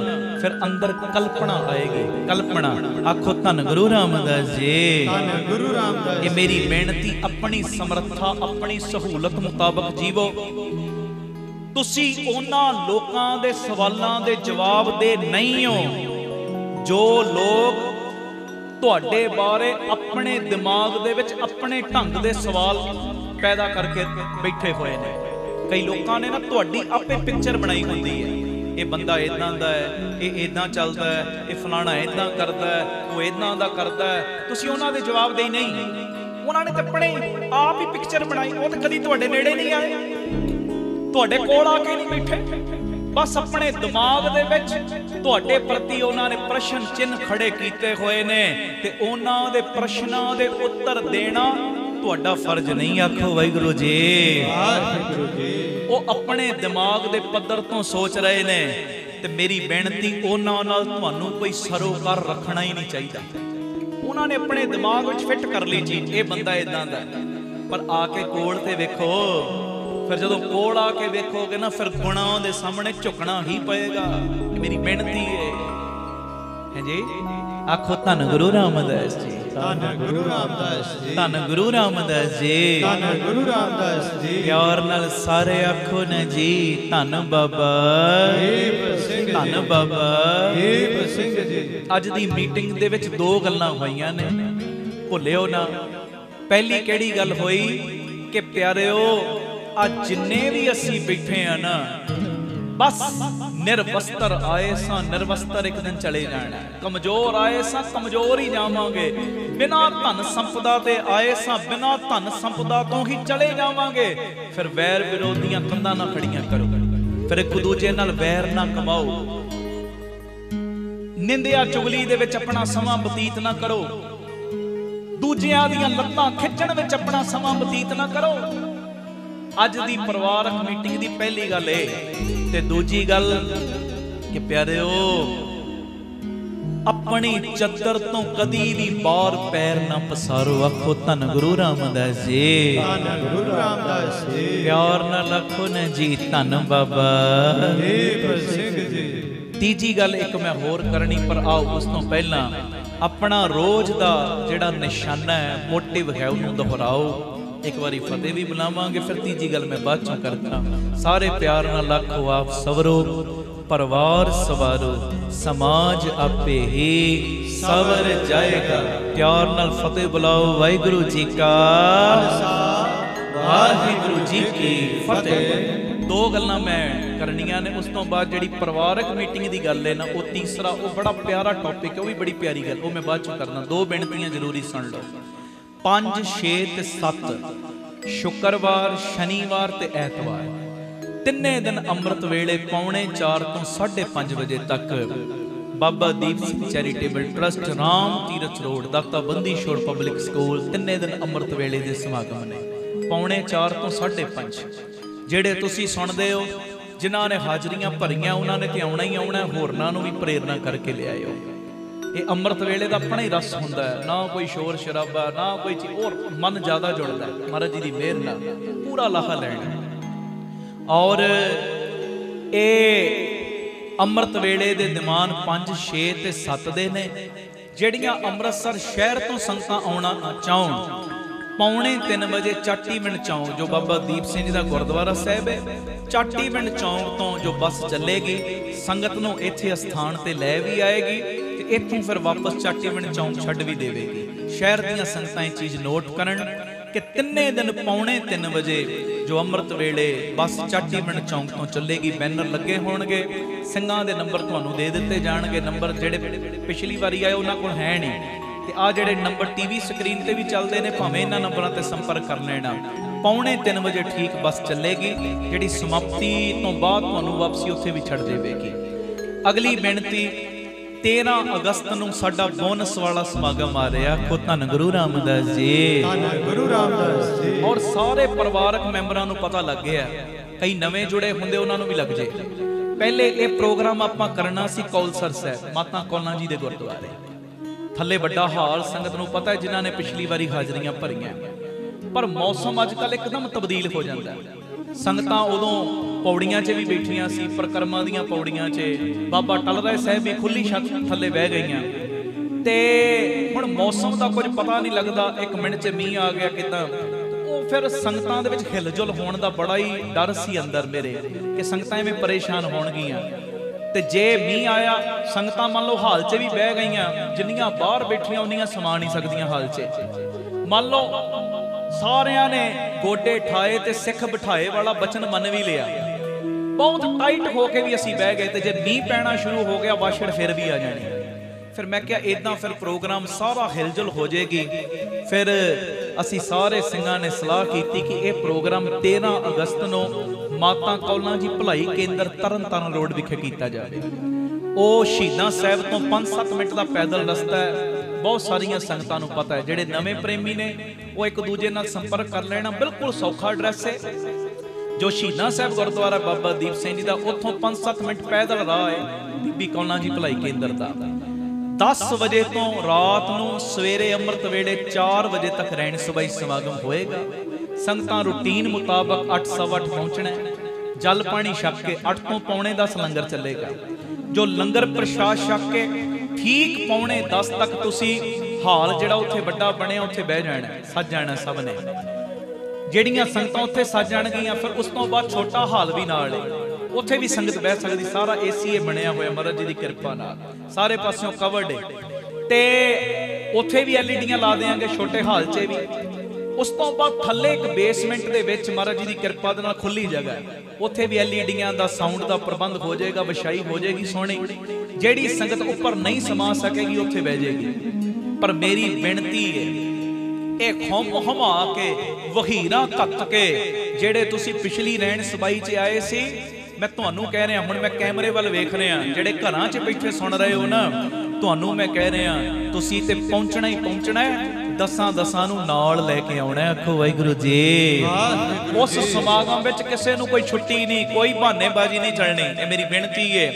ਫਿਰ ਅੰਦਰ ਕਲਪਨਾ ਆਏਗੀ, ਕਲਪਨਾ। ਆਖੋ ਧੰਨ ਗੁਰੂ ਰਾਮਦਾਸ ਜੀ। ਧੰਨ ਗੁਰੂ ਰਾਮਦਾਸ। ਇਹ ਮੇਰੀ ਬੇਨਤੀ, ਆਪਣੀ ਸਮਰੱਥਾ, ਆਪਣੀ ਸਹੂਲਤ ਮੁਤਾਬਕ ਜੀਵੋ। ਤੁਸੀਂ ਉਹਨਾਂ ਲੋਕਾਂ ਦੇ ਸਵਾਲਾਂ ਦੇ ਜਵਾਬ ਦੇ ਨਹੀਂ ਹੋ ਜੋ ਲੋਕ ਤੁਹਾਡੇ ਬਾਰੇ ਆਪਣੇ ਦਿਮਾਗ ਦੇ ਵਿੱਚ ਆਪਣੇ ਢੰਗ ਦੇ ਸਵਾਲ ਪੈਦਾ ਕਰਕੇ ਬੈਠੇ ਹੋਏ ਨੇ। ਕਈ ਲੋਕਾਂ ਨੇ ਨਾ ਤੁਹਾਡੀ ਆਪੇ ਪਿਕਚਰ ਬਣਾਈ ਹੁੰਦੀ ਹੈ, ਇਹ ਬੰਦਾ ਇਦਾਂ ਦਾ ਹੈ, ਇਹ ਇਦਾਂ ਚੱਲਦਾ ਹੈ, ਇਹ ਫਲਾਣਾ ਇਦਾਂ ਕਰਦਾ ਹੈ, ਉਹ ਇਦਾਂ ਦਾ ਕਰਦਾ ਹੈ। ਤੁਸੀਂ ਉਹਨਾਂ ਦੇ ਜਵਾਬ ਦੇ ਨਹੀਂ, ਉਹਨਾਂ ਨੇ ਤੇ ਆਪਣੇ ਆਪ ਹੀ ਪਿਕਚਰ ਬਣਾਈ, ਉਹ ਤਾਂ ਕਦੀ ਤੁਹਾਡੇ ਨੇੜੇ ਨਹੀਂ ਆਏ, ਤੁਹਾਡੇ ਕੋਲ ਆ ਕੇ ਨਹੀਂ ਬੈਠੇ, ਬਸ ਆਪਣੇ ਦਿਮਾਗ ਦੇ ਵਿੱਚ ਤੁਹਾਡੇ ਪ੍ਰਤੀ ਉਹਨਾਂ ਨੇ ਪ੍ਰਸ਼ਨ ਚਿੰਨ੍ਹ ਖੜੇ ਕੀਤੇ ਹੋਏ ਨੇ, ਤੇ ਉਹਨਾਂ ਦੇ ਪ੍ਰਸ਼ਨਾਂ ਦੇ ਉੱਤਰ ਦੇਣਾ ਤੁਹਾਡਾ ਫਰਜ਼ ਨਹੀਂ। ਆਖੋ ਵਾਹਿਗੁਰੂ ਜੀ। ਵਾਹਿਗੁਰੂ ਜੀ। ਉਹ ਆਪਣੇ ਦਿਮਾਗ ਦੇ ਪੱਧਰ ਤੋਂ ਸੋਚ ਰਹੇ ਨੇ, ਤੇ ਮੇਰੀ ਬੇਨਤੀ ਉਹਨਾਂ ਨਾਲ ਤੁਹਾਨੂੰ ਕੋਈ ਸਰੋਕਾਰ ਰੱਖਣਾ ਹੀ ਨਹੀਂ ਚਾਹੀਦਾ। ਉਹਨਾਂ ਨੇ ਆਪਣੇ ਦਿਮਾਗ ਵਿੱਚ ਫਿੱਟ ਕਰ ਲਈ ਚੀਜ਼, ਇਹ ਬੰਦਾ ਇਦਾਂ ਦਾ, ਪਰ ਆ ਕੇ ਕੋਲ ਤੇ ਵੇਖੋ, ਫਿਰ ਜਦੋਂ ਕੋਲ ਆ ਕੇ ਵੇਖੋਗੇ ਨਾ, ਫਿਰ ਗੁਣਾਂ ਦੇ ਸਾਹਮਣੇ ਝੁਕਣਾ ਹੀ ਪਏਗਾ। ਮੇਰੀ ਬੇਨਤੀ ਹੈ ਜੀ, ਆਖੋ ਧੰਨ ਗੁਰੂ ਰਾਮਦਾਸ ਜੀ, ਧੰਨ ਗੁਰੂ ਰਾਮਦਾਸ ਜੀ, ਧੰਨ ਗੁਰੂ ਰਾਮਦਾਸ ਜੀ, ਧੰਨ ਗੁਰੂ ਰਾਮਦਾਸ ਜੀ। ਪਿਆਰ ਨਾਲ ਸਾਰੇ ਆਖੋ ਨਾ ਜੀ, ਧੰਨ ਬਾਬਾ ਦੀਪ ਸਿੰਘ ਜੀ, ਧੰਨ ਬਾਬਾ ਦੀਪ ਸਿੰਘ ਜੀ। ਅੱਜ ਦੀ ਮੀਟਿੰਗ ਦੇ ਵਿੱਚ ਦੋ ਗੱਲਾਂ ਹੋਈਆਂ ਨੇ, ਭੁੱਲਿਓ ਨਾ। ਪਹਿਲੀ ਕਿਹੜੀ ਗੱਲ ਹੋਈ ਕਿ ਪਿਆਰਿਓ, ਅੱਜ ਜਿੰਨੇ ਵੀ ਅਸੀਂ ਬੈਠੇ ਆ ਨਾ, ਬਸ ਨਿਰਵਸਤਰ ਆਏ ਸਾਂ, ਨਿਰਵਸਤਰ ਇੱਕ ਦਿਨ ਚਲੇ ਜਾਣਾ। ਕਮਜ਼ੋਰ ਆਏ ਸਾਂ, ਕਮਜ਼ੋਰ ਹੀ ਜਾਵਾਂਗੇ। ਬਿਨਾਂ ਧਨ ਸੰਪਦਾ ਤੇ ਆਏ ਸਾਂ, ਬਿਨਾਂ ਧਨ ਸੰਪਦਾ ਤੋਂ ਹੀ ਚਲੇ ਜਾਵਾਂਗੇ। ਫਿਰ ਵੈਰ ਵਿਰੋਧੀਆਂ ਕੰਧਾਂ ਨਾ ਖੜੀਆਂ ਕਰੋ, ਫਿਰ ਇੱਕ ਦੂਜੇ ਨਾਲ ਵੈਰ ਨਾ ਕਮਾਓ, ਨਿੰਦਿਆ ਚੁਗਲੀ ਦੇ ਵਿੱਚ ਆਪਣਾ ਸਮਾਂ ਬਤੀਤ ਨਾ ਕਰੋ, ਦੂਜਿਆਂ ਦੀਆਂ ਲੱਤਾਂ ਖਿੱਚਣ ਵਿੱਚ ਆਪਣਾ ਸਮਾਂ ਬਤੀਤ ਨਾ ਕਰੋ। ਅੱਜ ਦੀ ਪਰਿਵਾਰਕ ਮੀਟਿੰਗ ਦੀ ਪਹਿਲੀ ਗੱਲ ਇਹ, ਤੇ ਦੂਜੀ ਗੱਲ ਕਿ ਪਿਆਰਿਓ, ਆਪਣੀ ਚੱਦਰ ਤੋਂ ਕਦੀ ਵੀ ਬਾਹਰ ਪੈਰ ਨਾ ਪਸਾਰੋ। ਆਖੋ ਧੰਨ ਗੁਰੂ ਰਾਮਦਾਸ ਜੀ, ਧੰਨ ਗੁਰੂ ਰਾਮਦਾਸ ਜੀ। ਪਿਆਰ ਨਾਲ ਆਖੋ ਨਾ ਜੀ, ਧੰਨ ਬਾਬਾ ਦੀਪ ਸਿੰਘ ਜੀ। ਤੀਜੀ ਗੱਲ ਇੱਕ ਮੈਂ ਹੋਰ ਕਰਨੀ, ਪਰ ਆਓ ਉਸ ਤੋਂ ਪਹਿਲਾਂ ਆਪਣਾ ਰੋਜ਼ ਦਾ ਜਿਹੜਾ ਨਿਸ਼ਾਨਾ ਹੈ, ਮੋਟਿਵ ਹੈ, ਉਹਨੂੰ ਦੁਹਰਾਓ। ਇੱਕ ਵਾਰੀ ਫਤਿਹ ਵੀ ਬੁਲਾਵਾਂਗੇ, ਫਿਰ ਤੀਜੀ ਗੱਲ ਮੈਂ ਬਾਅਦ ਚੋਂ ਕਰਦਾ। ਸਾਰੇ ਪਿਆਰ ਨਾਲ ਆਖੋ, ਆਪ ਸਵਰੋ ਪਰਿਵਾਰ ਸਵਾਰੋ, ਸਮਾਜ ਆਪੇ ਹੀ ਸਵਰ ਜਾਏਗਾ। ਪਿਆਰ ਨਾਲ ਫਤਿਹ ਬੁਲਾਓ। ਵਾਹਿਗੁਰੂ ਜੀ ਕਾ ਖਾਲਸਾ, ਵਾਹਿਗੁਰੂ ਜੀ ਕੀ ਫਤਿਹ। ਦੋ ਗੱਲਾਂ ਮੈਂ ਕਰਨੀਆਂ ਨੇ, ਉਸ ਤੋਂ ਬਾਅਦ ਜਿਹੜੀ ਪਰਿਵਾਰਕ ਮੀਟਿੰਗ ਦੀ ਗੱਲ ਹੈ ਨਾ, ਉਹ ਤੀਸਰਾ, ਉਹ ਬੜਾ ਪਿਆਰਾ ਟੌਪਿਕ ਹੈ, ਉਹ ਵੀ ਬੜੀ ਪਿਆਰੀ ਗੱਲ, ਉਹ ਮੈਂ ਬਾਅਦ ਚੋਂ ਕਰਨਾ। ਦੋ ਬੇਨਤੀਆਂ ਜ਼ਰੂਰੀ ਸੁਣ ਲਓ। 5, 6 ਤੇ 7 ਸ਼ੁੱਕਰਵਾਰ, ਸ਼ਨੀਵਾਰ ਤੇ ਐਤਵਾਰ, ਤਿੰਨੇ ਦਿਨ ਅੰਮ੍ਰਿਤ ਵੇਲੇ 4:45 ਤੋਂ 5:30 ਵਜੇ ਤੱਕ Baba Deep Singh charitable trust, Ram Tirath road, ਦਾਤਾ ਬੰਦੀ ਛੋੜ ਪਬਲਿਕ ਸਕੂਲ, ਤਿੰਨੇ ਦਿਨ ਅੰਮ੍ਰਿਤ ਵੇਲੇ ਦੇ ਸਮਾਗਮ ਨੇ 4:45 ਤੋਂ 5:30। ਜਿਹੜੇ ਤੁਸੀਂ ਸੁਣਦੇ ਹੋ, ਜਿਨ੍ਹਾਂ ਨੇ ਹਾਜ਼ਰੀਆਂ ਭਰੀਆਂ, ਉਹਨਾਂ ਨੇ ਤੇ ਆਉਣਾ ਹੀ ਆਉਣਾ, ਹੋਰਨਾਂ ਨੂੰ ਵੀ ਪ੍ਰੇਰਨਾ ਕਰਕੇ ਲਿਆਇਓ। ਇਹ ਅੰਮ੍ਰਿਤ ਵੇਲੇ ਦਾ ਆਪਣਾ ਹੀ ਰਸ ਹੁੰਦਾ ਹੈ, ਨਾ ਕੋਈ ਸ਼ੋਰ ਸ਼ਰਾਬਾ, ਨਾ ਕੋਈ ਚੀਜ਼, ਹੋਰ ਮਨ ਜ਼ਿਆਦਾ ਜੁੜਦਾ ਹੈ। ਮਹਾਰਾਜ ਜੀ ਦੀ ਮਿਹਰ ਨਾਲ ਪੂਰਾ ਲਾਹਾ ਲੈਣਾ। ਔਰ ਇਹ ਅੰਮ੍ਰਿਤ ਵੇਲੇ ਦੇ ਦੀਵਾਨ 5, 6 ਤੇ 7 ਦੇ ਨੇ। ਜਿਹੜੀਆਂ ਅੰਮ੍ਰਿਤਸਰ ਸ਼ਹਿਰ ਤੋਂ ਸੰਗਤਾਂ ਆਉਣਾ ਚਾਹਣ, 2:45 ਵਜੇ ਚਾਟੀਵਿੰਡ ਚੌਂਕ, ਜੋ ਬਾਬਾ ਦੀਪ ਸਿੰਘ ਜੀ ਦਾ ਗੁਰਦੁਆਰਾ ਸਾਹਿਬ ਹੈ, ਚਾਟੀਵਿੰਡ ਚੌਂਕ ਤੋਂ ਜੋ ਬੱਸ ਚੱਲੇਗੀ, ਸੰਗਤ ਨੂੰ ਇੱਥੇ ਅਸਥਾਨ ਤੇ ਲੈ ਵੀ ਆਏਗੀ, ਤੇ ਇੱਥੋਂ ਫਿਰ ਵਾਪਸ ਚਾਟੀਵਿੰਡ ਚੌਂਕ ਛੱਡ ਵੀ ਦੇਵੇਗੀ। ਸ਼ਹਿਰ ਦੀਆਂ ਸੰਗਤਾਂ ਇਹ ਚੀਜ਼ ਨੋਟ ਕਰਨ ਕਿ ਤਿੰਨੇ ਦਿਨ 2:45 ਵਜੇ ਜੋ ਅੰਮ੍ਰਿਤ ਵੇਲੇ ਬੱਸ ਚਾਟੀਵਿੰਡ ਚੌਂਕ ਤੋਂ ਚੱਲੇਗੀ, ਬੈਨਰ ਲੱਗੇ ਹੋਣਗੇ, ਸਿੰਘਾਂ ਦੇ ਨੰਬਰ ਤੁਹਾਨੂੰ ਦੇ ਦਿੱਤੇ ਜਾਣਗੇ। ਨੰਬਰ ਜਿਹੜੇ ਪਿਛਲੀ ਵਾਰੀ ਆਏ ਉਹਨਾਂ ਕੋਲ ਹੈ ਨਹੀਂ, ਤੇ ਆ ਜਿਹੜੇ ਨੰਬਰ ਟੀਵੀ ਸਕਰੀਨ ਤੇ ਵੀ ਚੱਲਦੇ ਨੇ, ਭਾਵੇਂ ਇਹਨਾਂ ਨੰਬਰਾਂ ਤੇ ਸੰਪਰਕ ਕਰ ਲੈਣਾ। 2:45 ਵਜੇ ਠੀਕ ਬੱਸ ਚੱਲੇਗੀ, ਜਿਹੜੀ ਸਮਾਪਤੀ ਤੋਂ ਬਾਅਦ ਤੁਹਾਨੂੰ ਵਾਪਸੀ ਉੱਥੇ ਵੀ ਛੱਡ ਦੇਵੇਗੀ। ਅਗਲੀ ਬੇਨਤੀ, 13 ਅਗਸਤ ਨੂੰ ਸਾਡਾ ਬੋਨਸ ਵਾਲਾ ਸਮਾਗਮ ਆ ਰਿਹਾ। ਖੋ ਧੰਨ ਗੁਰੂ ਰਾਮਦਾਸ ਜੀ, ਧੰਨ ਗੁਰੂ ਰਾਮਦਾਸ ਜੀ। ਔਰ ਸਾਰੇ ਪਰਿਵਾਰਕ ਮੈਂਬਰਾਂ ਨੂੰ ਪਤਾ ਲੱਗ ਗਿਆ, ਕਈ ਨਵੇਂ ਜੁੜੇ ਹੁੰਦੇ ਉਹਨਾਂ ਨੂੰ ਵੀ ਲੱਗ ਜੇ। ਪਹਿਲੇ ਇਹ ਪ੍ਰੋਗਰਾਮ ਆਪਾਂ ਕਰਨਾ ਸੀ ਕੌਲਸਰ ਸਾਹਿਬ, ਮਾਤਾ ਕੌਲਾਂ ਜੀ ਦੇ ਗੁਰਦੁਆਰੇ, ਥੱਲੇ ਵੱਡਾ ਹਾਲ, ਸੰਗਤ ਨੂੰ ਪਤਾ ਹੈ ਜਿਨ੍ਹਾਂ ਨੇ ਪਿਛਲੀ ਵਾਰੀ ਹਾਜ਼ਰੀਆਂ ਭਰੀਆਂ। ਪਰ ਮੌਸਮ ਅੱਜ ਕੱਲ੍ਹ ਇੱਕਦਮ ਤਬਦੀਲ ਹੋ ਜਾਂਦਾ। ਸੰਗਤਾਂ ਉਦੋਂ ਪੌੜੀਆਂ 'ਚ ਵੀ ਬੈਠੀਆਂ ਸੀ, ਪਰਿਕਰਮਾ ਦੀਆਂ ਪੌੜੀਆਂ 'ਚ, ਬਾਬਾ ਟਲ ਰਾਏ ਸਾਹਿਬ ਵੀ ਖੁੱਲੀ ਛੱਤ ਥੱਲੇ ਬਹਿ ਗਈਆਂ। ਤੇ ਹੁਣ ਮੌਸਮ ਦਾ ਕੁਝ ਪਤਾ ਨਹੀਂ ਲੱਗਦਾ, 1 ਮਿੰਟ 'ਚ ਮੀਂਹ ਆ ਗਿਆ ਕਿੱਦਾਂ। ਉਹ ਫਿਰ ਸੰਗਤਾਂ ਦੇ ਵਿੱਚ ਹਿਲਜੁਲ ਹੋਣ ਦਾ ਬੜਾ ਹੀ ਡਰ ਸੀ ਅੰਦਰ ਮੇਰੇ, ਕਿ ਸੰਗਤਾਂ ਐਵੇਂ ਪਰੇਸ਼ਾਨ ਹੋਣਗੀਆਂ। ਤੇ ਜੇ ਮੀਂਹ ਆਇਆ, ਸੰਗਤਾਂ ਮੰਨ ਲਓ ਹਾਲ 'ਚ ਵੀ ਬਹਿ ਗਈਆਂ, ਜਿੰਨੀਆਂ ਬਾਹਰ ਬੈਠੀਆਂ ਉਨੀਆਂ ਸਮਾ ਨਹੀਂ ਸਕਦੀਆਂ ਹਾਲ 'ਚ। ਮੰਨ ਲਓ ਸਾਰਿਆਂ ਨੇ ਗੋਡੇ ਠਾਏ ਤੇ ਸਿੱਖ ਬਿਠਾਏ ਵਾਲਾ ਬਚਨ ਮੰਨ ਵੀ ਲਿਆ, ਬਹੁਤ ਟਾਈਟ ਹੋ ਕੇ ਵੀ ਅਸੀਂ ਬਹਿ ਗਏ। ਤੇ ਜੇ ਮੀਂਹ ਪੈਣਾ ਸ਼ੁਰੂ ਹੋ ਗਿਆ, ਵਾਛੜ ਫਿਰ ਵੀ ਆ ਜਾਣੀ। ਫਿਰ ਮੈਂ ਕਿਹਾ ਇਦਾਂ ਫਿਰ ਪ੍ਰੋਗਰਾਮ ਸਾਰਾ ਹਿਲਜੁਲ ਹੋ ਜਾਏਗੀ, ਫਿਰ ਅਸੀਂ ਸਾਰੇ ਸਿੰਘਾਂ ਨੇ ਸਲਾਹ ਕੀਤੀ ਕਿ ਇਹ ਪ੍ਰੋਗਰਾਮ 13 ਅਗਸਤ ਨੂੰ ਮਾਤਾ ਕੌਲਾਂ ਜੀ ਭਲਾਈ ਕੇਂਦਰ ਤਰਨਤਾਰਨ ਰੋਡ ਵਿਖੇ ਕੀਤਾ ਜਾਵੇ। ਉਹ ਸ਼ਹੀਦਾਂ ਸਾਹਿਬ ਤੋਂ 5-7 ਮਿੰਟ ਦਾ ਪੈਦਲ ਰਸਤਾ ਹੈ। ਬਹੁਤ ਸਾਰੀਆਂ ਸੰਗਤਾਂ ਨੂੰ ਪਤਾ ਹੈ, ਜਿਹੜੇ ਨਵੇਂ ਪ੍ਰੇਮੀ ਨੇ ਉਹ ਇੱਕ ਦੂਜੇ ਨਾਲ ਸੰਪਰਕ ਕਰ ਲੈਣਾ, ਬਿਲਕੁਲ ਸੌਖਾ ਐਡਰੈਸ ਹੈ। ਜੋ ਸ਼ਹੀਦਾਂ ਸਾਹਿਬ ਗੁਰਦੁਆਰਾ ਬਾਬਾ ਦੀਪ ਸਿੰਘ ਜੀ ਦਾ, ਉੱਥੋਂ 5-7 ਮਿੰਟ ਪੈਦਲ ਰਾਹ ਹੈ ਬੀਬੀ ਕੌਲਾਂ ਜੀ ਭਲਾਈ ਕੇਂਦਰ ਦਾ। 10 ਵਜੇ ਤੋਂ ਰਾਤ ਨੂੰ ਸਵੇਰੇ ਅੰਮ੍ਰਿਤ ਵੇਲੇ 4 ਵਜੇ ਤੱਕ ਰਹਿਣ ਸਬਾਈ ਸਮਾਗਮ ਹੋਏਗਾ। ਸੰਗਤਾਂ ਰੂਟੀਨ ਮੁਤਾਬਕ 8:15 ਪਹੁੰਚਣਾ ਹੈ। ਜਲ ਪਾਣੀ ਛਕ ਕੇ 8 ਤੋਂ ਪੌਣੇ 10 ਲੰਗਰ ਚੱਲੇਗਾ। ਜੋ ਲੰਗਰ ਪ੍ਰਸ਼ਾਦ ਛਕ ਕੇ ਠੀਕ ਪੌਣੇ 10 ਤੱਕ ਤੁਸੀਂ ਹਾਲ ਜਿਹੜਾ ਉੱਥੇ ਵੱਡਾ ਬਣਿਆ ਉੱਥੇ ਬਹਿ ਜਾਣਾ, ਸੱਜ ਜਾਣਾ ਸਭ ਨੇ। ਜਿਹੜੀਆਂ ਸੰਗਤਾਂ ਉੱਥੇ ਸੱਜ ਜਾਣਗੀਆਂ, ਫਿਰ ਉਸ ਤੋਂ ਬਾਅਦ ਛੋਟਾ ਹਾਲ ਵੀ ਨਾਲ ਹੈ, ਉੱਥੇ ਵੀ ਸੰਗਤ ਬਹਿ ਸਕਦੀ। ਸਾਰਾ ਏਸੀ ਬਣਿਆ ਹੋਇਆ ਮਹਾਰਾਜ ਜੀ ਦੀ ਕਿਰਪਾ ਨਾਲ, ਸਾਰੇ ਪਾਸਿਓਂ ਕਵਰਡ ਹੈ। ਤੇ ਉੱਥੇ ਵੀ ਐਲਈਡੀਆਂ ਲਾ ਦੇਾਂਗੇ ਛੋਟੇ ਹਾਲ 'ਚ ਵੀ। ਉਸ ਤੋਂ ਬਾਅਦ ਥੱਲੇ ਇੱਕ ਬੇਸਮੈਂਟ ਦੇ ਵਿੱਚ ਮਹਾਰਾਜ ਜੀ ਦੀ ਕਿਰਪਾ ਦੇ ਨਾਲ ਖੁੱਲੀ ਜਗ੍ਹਾ ਹੈ, ਉੱਥੇ ਵੀ ਐਲਈਡੀਆਂ ਦਾ ਸਾਊਂਡ ਦਾ ਪ੍ਰਬੰਧ ਹੋ ਜਾਏਗਾ, ਵਿਛਾਈ ਹੋ ਜਾਏਗੀ ਸੋਹਣੀ। ਜਿਹੜੀ ਸੰਗਤ ਉੱਪਰ ਨਹੀਂ ਸਮਾ ਸਕੇਗੀ ਉੱਥੇ ਬਹਿ ਜਾਏਗੀ। ਪਰ ਮੇਰੀ ਬੇਨਤੀ ਹੈ, ਇਹ ਹਮਾ ਕੇ ਵਹੀਰਾ ਘੱਟ ਕੇ ਜਿਹੜੇ ਤੁਸੀਂ ਪਿਛਲੀ ਰਹਿਣ ਸਬਾਈ 'ਚ ਆਏ ਸੀ, ਮੈਂ ਤੁਹਾਨੂੰ ਕਹਿ ਰਿਹਾ, ਹੁਣ ਮੈਂ ਕੈਮਰੇ ਵੱਲ ਵੇਖ ਰਿਹਾ, ਜਿਹੜੇ ਘਰਾਂ 'ਚ ਬੈਠੇ ਸੁਣ ਰਹੇ ਹੋ ਨਾ, ਤੁਹਾਨੂੰ ਮੈਂ ਕਹਿ ਰਿਹਾ, ਤੁਸੀਂ ਤੇ ਪਹੁੰਚਣਾ ਹੀ ਪਹੁੰਚਣਾ ਹੈ। 10 ਨੂੰ ਨਾਲ ਲੈ ਕੇ ਆਉਣਾ। ਆਖੋ ਵਾਹਿਗੁਰੂ ਜੀ। ਉਸ ਸਮਾਗਮ ਵਿੱਚ ਕਿਸੇ ਨੂੰ ਕੋਈ ਛੁੱਟੀ ਨਹੀਂ, ਕੋਈ ਬਹਾਨੇਬਾਜ਼ੀ ਨਹੀਂ ਚੱਲਣੀ। ਇਹ ਮੇਰੀ ਬੇਨਤੀ ਹੈ।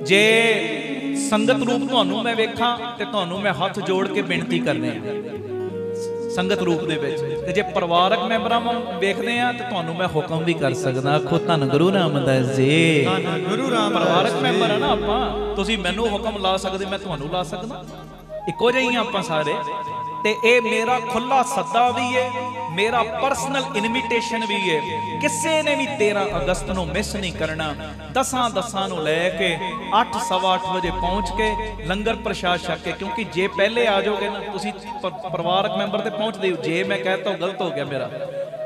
ਜੇ ਸੰਗਤ ਰੂਪ ਤੁਹਾਨੂੰ ਮੈਂ ਵੇਖਾਂ ਤੇ ਤੁਹਾਨੂੰ ਮੈਂ ਹੱਥ ਜੋੜ ਕੇ ਬੇਨਤੀ ਕਰਨੇ ਆ ਸੰਗਤ ਰੂਪ ਦੇ ਵਿੱਚ, ਤੇ ਜੇ ਪਰਿਵਾਰਕ ਮੈਂਬਰਾਂ ਨੂੰ ਵੇਖਦੇ ਆ ਤੇ ਤੁਹਾਨੂੰ ਮੈਂ ਹੁਕਮ ਵੀ ਕਰ ਸਕਦਾ। ਆਖੋ ਧੰਨ ਗੁਰੂ ਰਾਮਦਾਸ ਜੀ। ਧੰਨ ਗੁਰੂ ਰਾਮਦਾਸ। ਪਰਿਵਾਰਕ ਮੈਂਬਰ ਆ ਨਾ ਆਪਾਂ, ਤੁਸੀਂ ਮੈਨੂੰ ਹੁਕਮ ਲਾ ਸਕਦੇ, ਮੈਂ ਤੁਹਾਨੂੰ ਲਾ ਸਕਦਾ, ਇੱਕੋ ਜਿਹੇ ਆਪਾਂ ਸਾਰੇ। ਤੇ ਇਹ ਮੇਰਾ ਖੁੱਲਾ ਸੱਦਾ ਵੀ ਹੈ, ਮੇਰਾ ਪਰਸਨਲ ਇਨਵੀਟੇਸ਼ਨ ਵੀ ਹੈ। ਕਿਸੇ ਨੇ ਵੀ 13 ਅਗਸਤ ਨੂੰ ਮਿਸ ਨਹੀਂ ਕਰਨਾ। 10 ਨੂੰ ਲੈ ਕੇ 8-8:15 ਵਜੇ ਪਹੁੰਚ ਕੇ ਲੰਗਰ ਪ੍ਰਸ਼ਾਦ ਛਕ ਕੇ, ਕਿਉਂਕਿ ਜੇ ਪਹਿਲੇ ਆ ਜਾਓਗੇ ਨਾ ਤੁਸੀਂ ਪਰਿਵਾਰਕ ਮੈਂਬਰ ਤੇ ਪਹੁੰਚਦੇ ਹੋ। ਜੇ ਮੈਂ ਕਹਿਤਾ ਗਲਤ ਹੋ ਗਿਆ ਮੇਰਾ,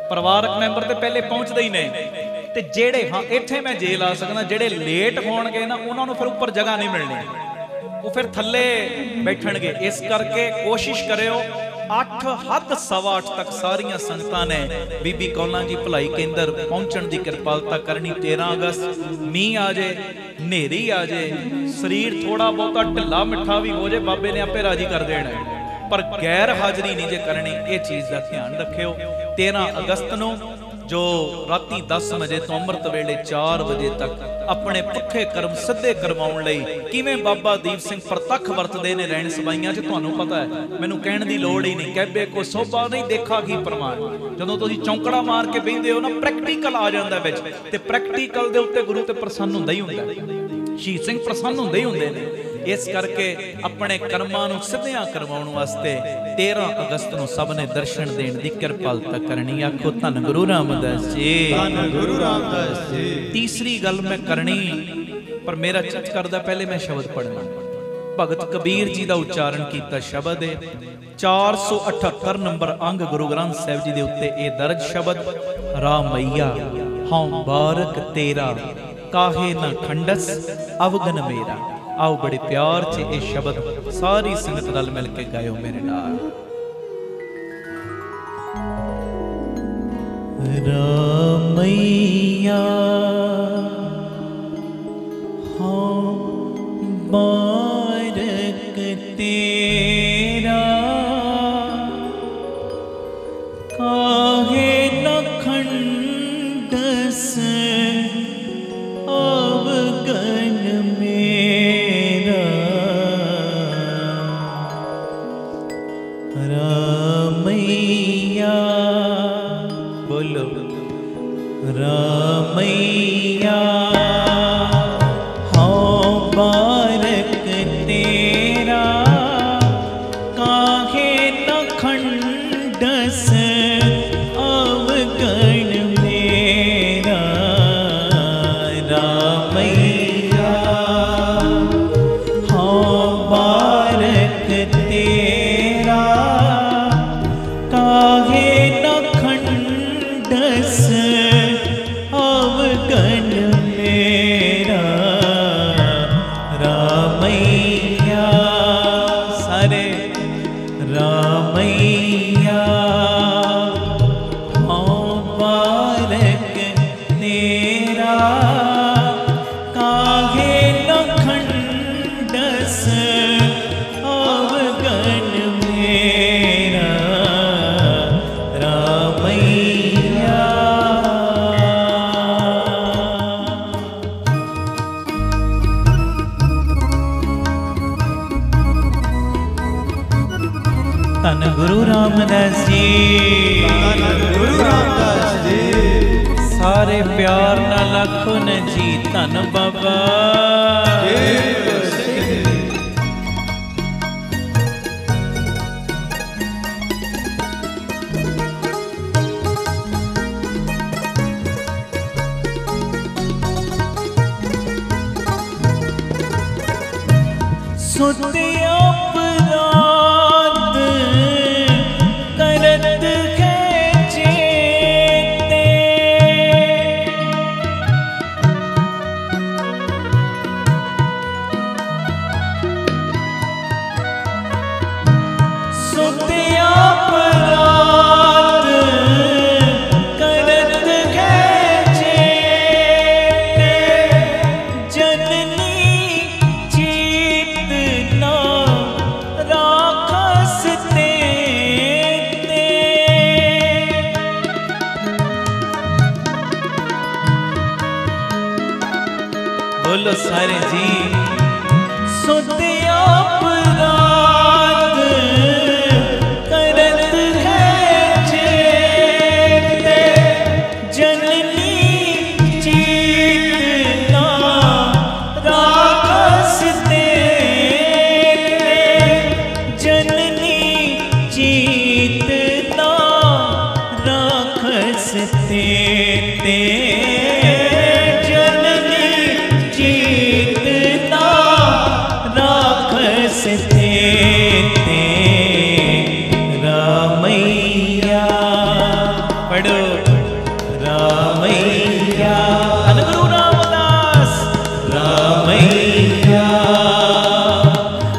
ਪਰਿਵਾਰਕ ਮੈਂਬਰ ਤੇ ਪਹਿਲੇ ਪਹੁੰਚਦੇ ਹੀ ਨੇ। ਤੇ ਜਿਹੜੇ ਹਾਂ ਇੱਥੇ ਮੈਂ ਜੇ ਲਾ ਸਕਦਾ, ਜਿਹੜੇ ਲੇਟ ਹੋਣਗੇ ਨਾ ਉਹਨਾਂ ਨੂੰ ਫਿਰ ਉੱਪਰ ਜਗ੍ਹਾ ਨਹੀਂ ਮਿਲਣੀ, ਉਹ ਫਿਰ ਥੱਲੇ ਬੈਠਣਗੇ। ਇਸ ਕਰਕੇ ਕੋਸ਼ਿਸ਼ ਕਰਿਓ 8 ਹੱਦ 8:15 ਤੱਕ ਸਾਰੀਆਂ ਸੰਗਤਾਂ ਨੇ ਬੀਬੀ ਕੌਲਾਂ ਜੀ ਭਲਾਈ ਕੇਂਦਰ ਪਹੁੰਚਣ ਦੀ ਕਿਰਪਾਲਤਾ ਕਰਨੀ। 13 ਅਗਸਤ ਮੀਂਹ ਆ ਜੇ, ਹਨੇਰੀ ਆ ਜੇ, ਸਰੀਰ ਥੋੜਾ ਬਹੁਤਾ ਢਿੱਲਾ ਮਿੱਠਾ ਵੀ ਹੋ ਜੇ, ਬਾਬੇ ਨੇ ਆਪੇ ਰਾਜੀ ਕਰ ਦੇਣਾ, ਪਰ ਗੈਰ ਹਾਜ਼ਰੀ ਨਹੀਂ ਜੇ ਕਰਨੀ। ਇਹ ਚੀਜ਼ ਦਾ ਧਿਆਨ ਰੱਖਿਓ। 13 ਅਗਸਤ ਨੂੰ ਜੋ ਰਾਤੀ 10 ਵਜੇ ਤੋਂ ਅੰਮ੍ਰਿਤ ਵੇਲੇ 4 ਵਜੇ ਤੱਕ ਆਪਣੇ ਪੁੱਠੇ ਕਰਮ ਸਿੱਧੇ ਕਰਵਾਉਣ ਲਈ ਕਿਵੇਂ ਬਾਬਾ ਦੀਪ ਸਿੰਘ ਪ੍ਰਤੱਖ ਵਰਤਦੇ ਨੇ ਰਹਿਣ ਸਬਾਈਆਂ 'ਚ, ਤੁਹਾਨੂੰ ਪਤਾ ਹੈ, ਮੈਨੂੰ ਕਹਿਣ ਦੀ ਲੋੜ ਹੀ ਨਹੀਂ। ਕਹਿਬੇ ਕੋ ਸੋਭਾ ਨਹੀਂ ਦੇਖਾ ਕੀ ਪ੍ਰਮਾਣ। ਜਦੋਂ ਤੁਸੀਂ ਚੌਂਕੜਾ ਮਾਰ ਕੇ ਬਹਿੰਦੇ ਹੋ ਨਾ, ਪ੍ਰੈਕਟੀਕਲ ਆ ਜਾਂਦਾ ਵਿੱਚ, ਤੇ ਪ੍ਰੈਕਟੀਕਲ ਦੇ ਉੱਤੇ ਗੁਰੂ ਤੇ ਪ੍ਰਸੰਨ ਹੁੰਦਾ ਹੀ ਹੁੰਦਾ, ਸ਼ਹੀਦ ਸਿੰਘ ਪ੍ਰਸੰਨ ਹੁੰਦੇ ਹੀ ਹੁੰਦੇ ਨੇ। ਇਸ ਕਰਕੇ ਆਪਣੇ ਕਰਮਾਂ ਨੂੰ ਸਿੱਧਿਆਂ ਕਰਵਾਉਣ ਵਾਸਤੇ 13 ਅਗਸਤ ਨੂੰ ਸਭ ਨੇ ਦਰਸ਼ਨ ਦੇਣ ਦੀ ਕਿਰਪਾਲਤਾ ਕਰਨੀ। ਆਖੋ ਧੰਨ ਗੁਰੂ ਰਾਮਦਾਸ ਜੀ। ਧੰਨ ਗੁਰੂ ਰਾਮਦਾਸ ਜੀ। ਤੀਸਰੀ ਗੱਲ ਮੈਂ ਕਰਨੀ, ਪਰ ਮੇਰਾ ਚਿੱਤ ਕਰਦਾ ਪਹਿਲੇ ਮੈਂ ਸ਼ਬਦ ਪੜ੍ਹਨਾ। ਭਗਤ ਕਬੀਰ ਜੀ ਦਾ ਉਚਾਰਨ ਕੀਤਾ ਸ਼ਬਦ ਹੈ, 478 ਨੰਬਰ ਅੰਗ ਗੁਰੂ ਗ੍ਰੰਥ ਸਾਹਿਬ ਜੀ ਦੇ ਉੱਤੇ ਇਹ ਦਰਜ ਸ਼ਬਦ, ਰਾਮਈਆ ਹਉ ਬਾਰਕ ਤੇਰਾ ਕਾਹੇ ਨਾ ਖੰਡਸ ਅਵਗਨ ਮੇਰਾ। आओ बड़े प्यार से ये शब्द सारी संगत नाल मिल के गायो मेरे नाल। रामैया हाँ बारक तेरा काहे न खंडस अवगन मेरा। रामैया बोलो रामैया हाँ बारक तेरा काहे न खंडस अवगण मेरा। रामैया हाँ बारक तेरा काहे न खंडस अवगण मेरा। गुरु रामदास जी, धन गुरु रामदास जी। सारे प्यार नाल आखो न जी धन बाबा। सुते अपराध करत है चेते, सुते अपराध करत है चेते, जननी बोलो सारे जी। सुते अपराध करत है चेते, जननी चेतना राखस तेते, जननी चेतना राखस तेते, रामैया पढ़ो रामैया, धन गुरु रामदास रामैया।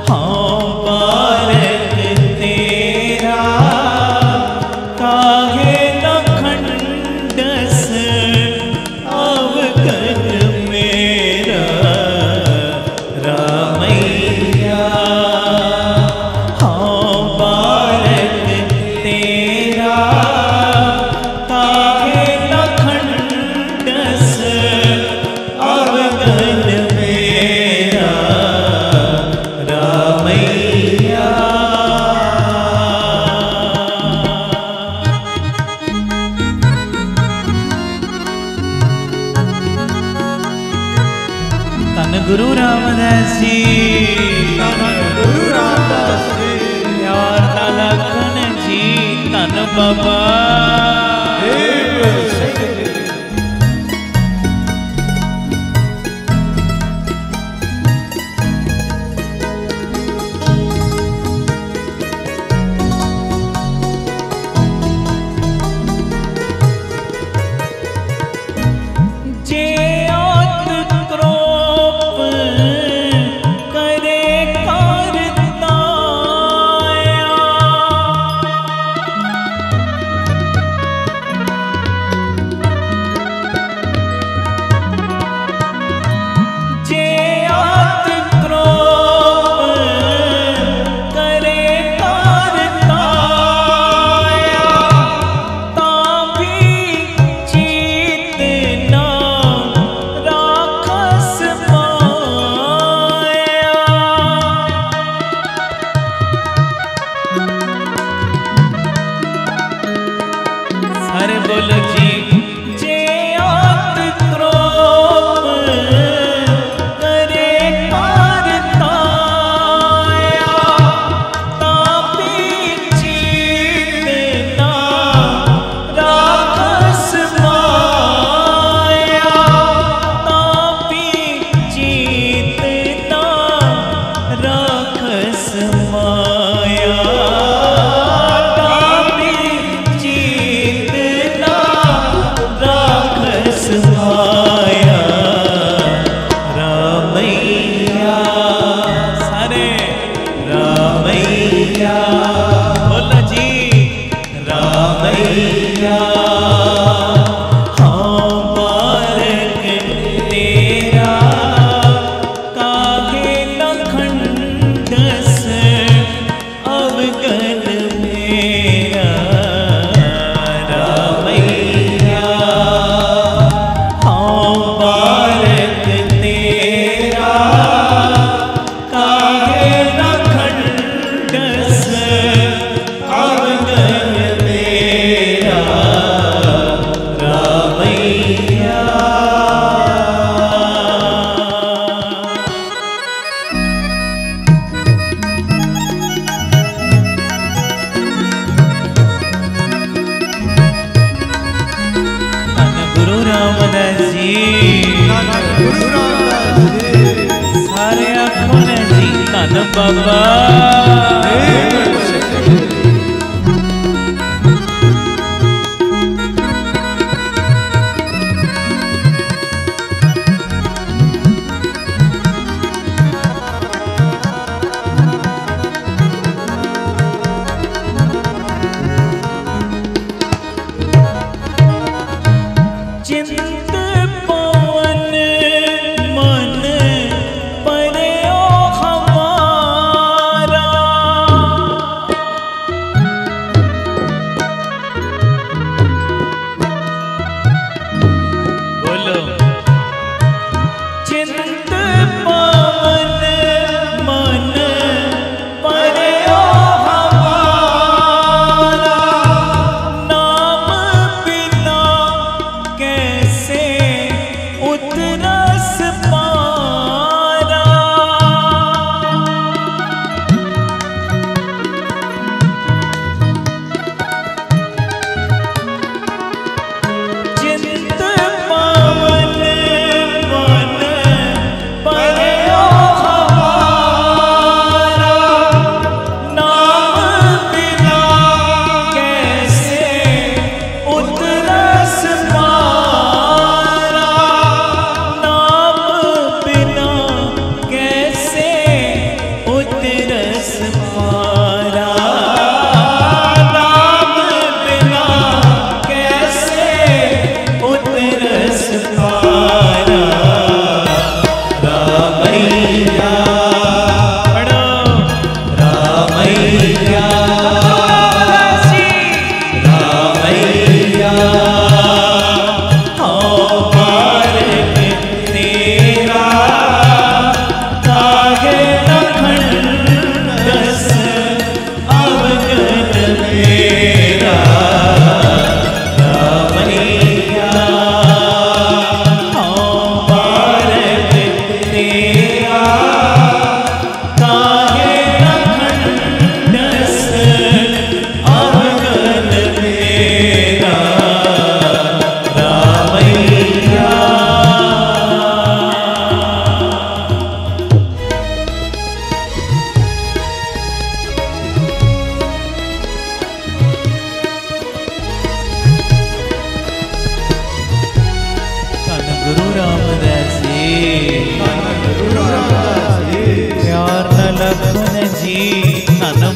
हाँ बारक तेरा काहे न खंडस अवगत मेरा, रामैया। धन गुरु रामदास जी, धन गुरु रामदास जी। प्यार दा लखन जी धन बाबा। बाबा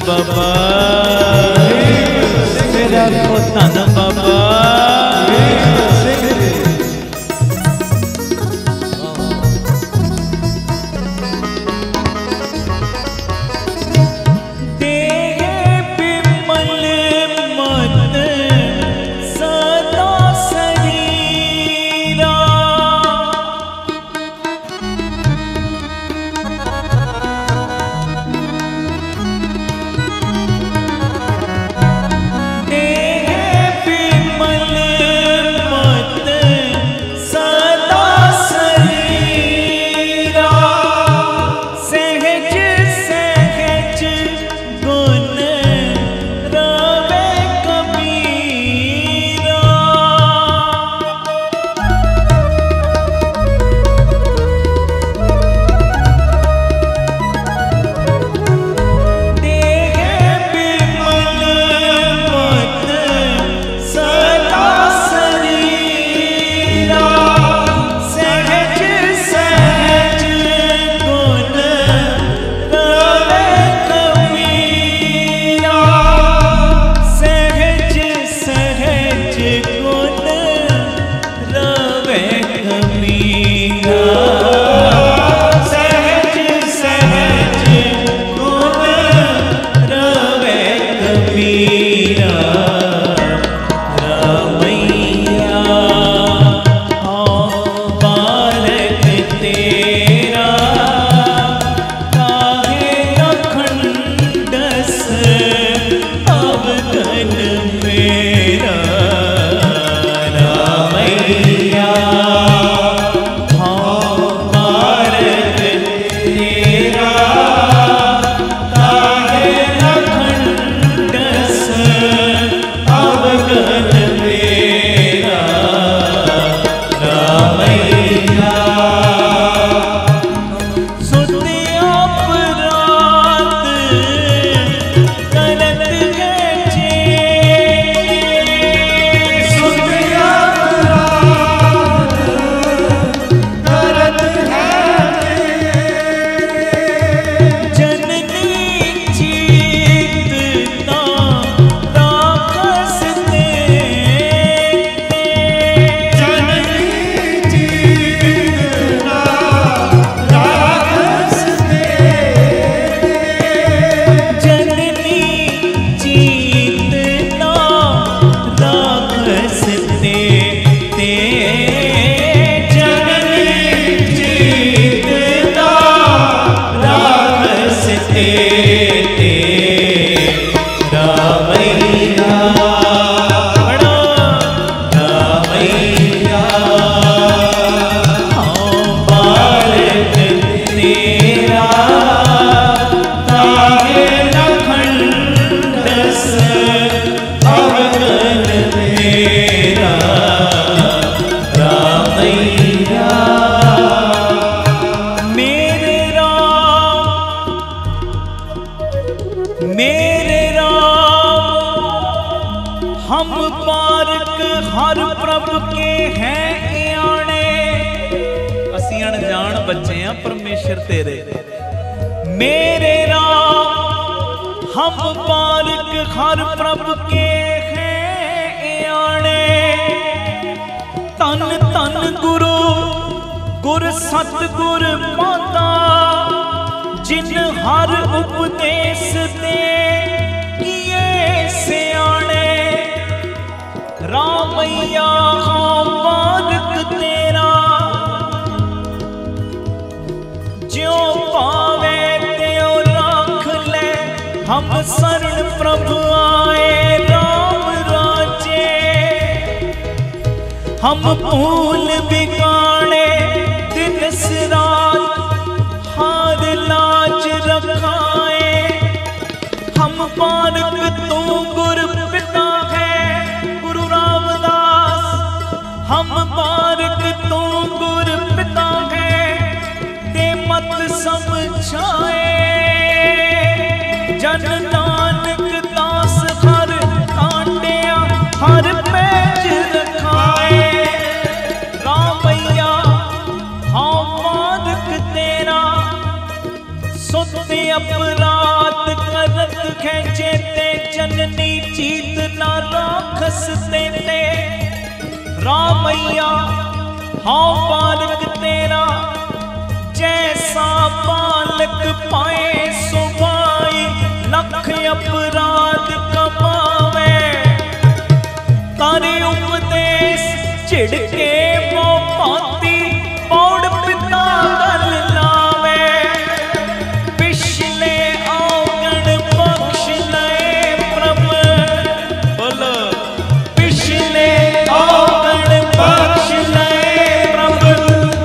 बाबा रखो धन बाबा पे बच्चे हैं परमेश्वर तेरे। मेरे राम हम बालक हर प्रभु के हैं आने। तन तन गुरु गुर सतगुर माता जिन हर उपदेश दे किए सियाणे। रामैया हाँ बालक तेरा ज्यों पावे त्यों राख ले। हम शरण प्रभु आए राम राजे। हम भूल बिगाड़े दिन रात हार लाज रखाए। हम बालक तू गुर पिता है गुरु रामदास। हम बालक तू गुर पिता है ते मत समझाए। जन नानक दास हर कांडिया हर पैज रखाए। रामैया हाँ बालक तेरा सुत अपराध करत खेचे ते जननी चीत ना राखस तेते। रामैया हाँ बालक तेरा जैसा बालक पाए सो भाई लख अपराध कमावे। तारे उपदेश छिड़के वो पाती पौड़ पिता गल लावे। पिछले औगण बख्श ले प्रभु बोलो। पिछले औगण बख्श ले प्रभु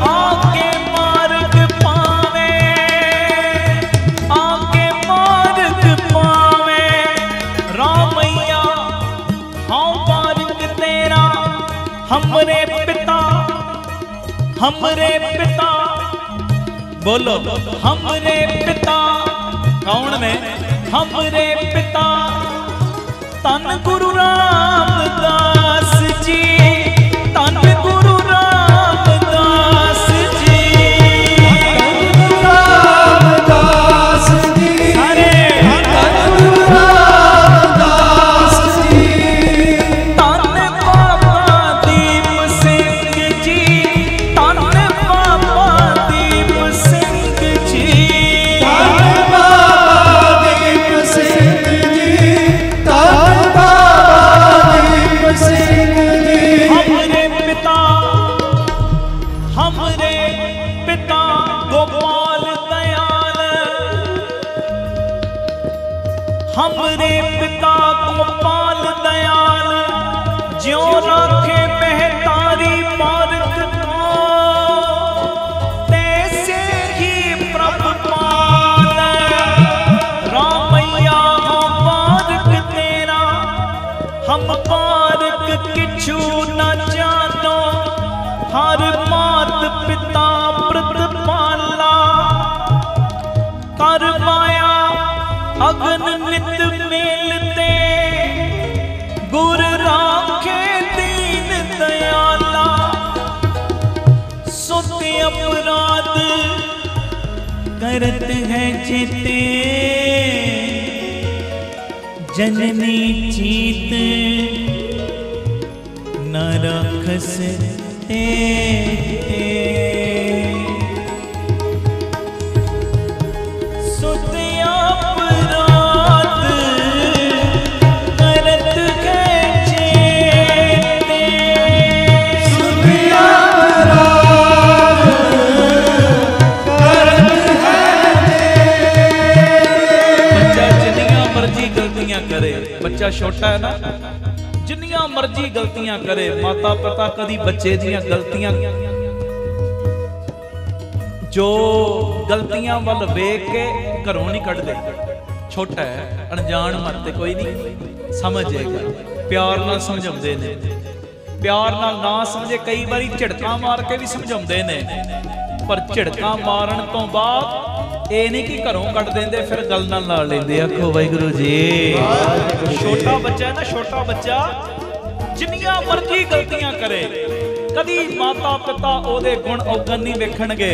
आगे मार्ग पावे। आगे मार्ग पावे। रामैया हाँ बालक तेरा हमरे पिता बोलो हमरे पिता कौन ने। हमरे पिता तन गुरु रामदास जी। तन गुरु रामदास जी। रामदास जी अरे धन गुरु रामदास जी। तन बाबा दीप सिंह जी। तन बाबा दीप सिंह जी। धन बाबा दीप सिंह जी। धन बाबा दीप सिंह जी। हमरे पिता गोपाल दयाल। हमरे पिता गोपाल दयाल ज्यों राखे महतारी मार्ग को तैसे ही प्रभु पाल। रामैया हाँ बालक तेरा हम बालक किछु न जानो। हर मात पिता प्रतिपाला। कर माया अगन नित मेलते गुर राखे दीन दयाला। सुत अपराध करत है जेते जननी चीत न राखस सुत अपराध करत खेचे। सुत अपराध करत बच्चा जिन्नियां मर्जी गलतियां करे। बच्चा छोटा है ना जिन्नियां मर्जी गलतियां करे। माता पिता कदी बच्चे दियां गलतियां जो गलतियां वाल वेख के घरों नहीं कढ़दे। छोटा है अनजान मत कोई नहीं समझ जाएगा। प्यार नाल समझाउंदे ने। प्यार नाल ना समझे कई बारी झड़का मार के भी समझाउंदे ने। पर झड़का मारन तो बाद ये नहीं कि घरों कट देंदे फिर गल नाल ला लेंदे। आखो वाहिगुरू जी। छोटा बच्चा है ना छोटा बच्चा जिन्नियां मर्जी गलतियां करे कदी माता पिता ओदे गुण औगन नहीं वेखणगे।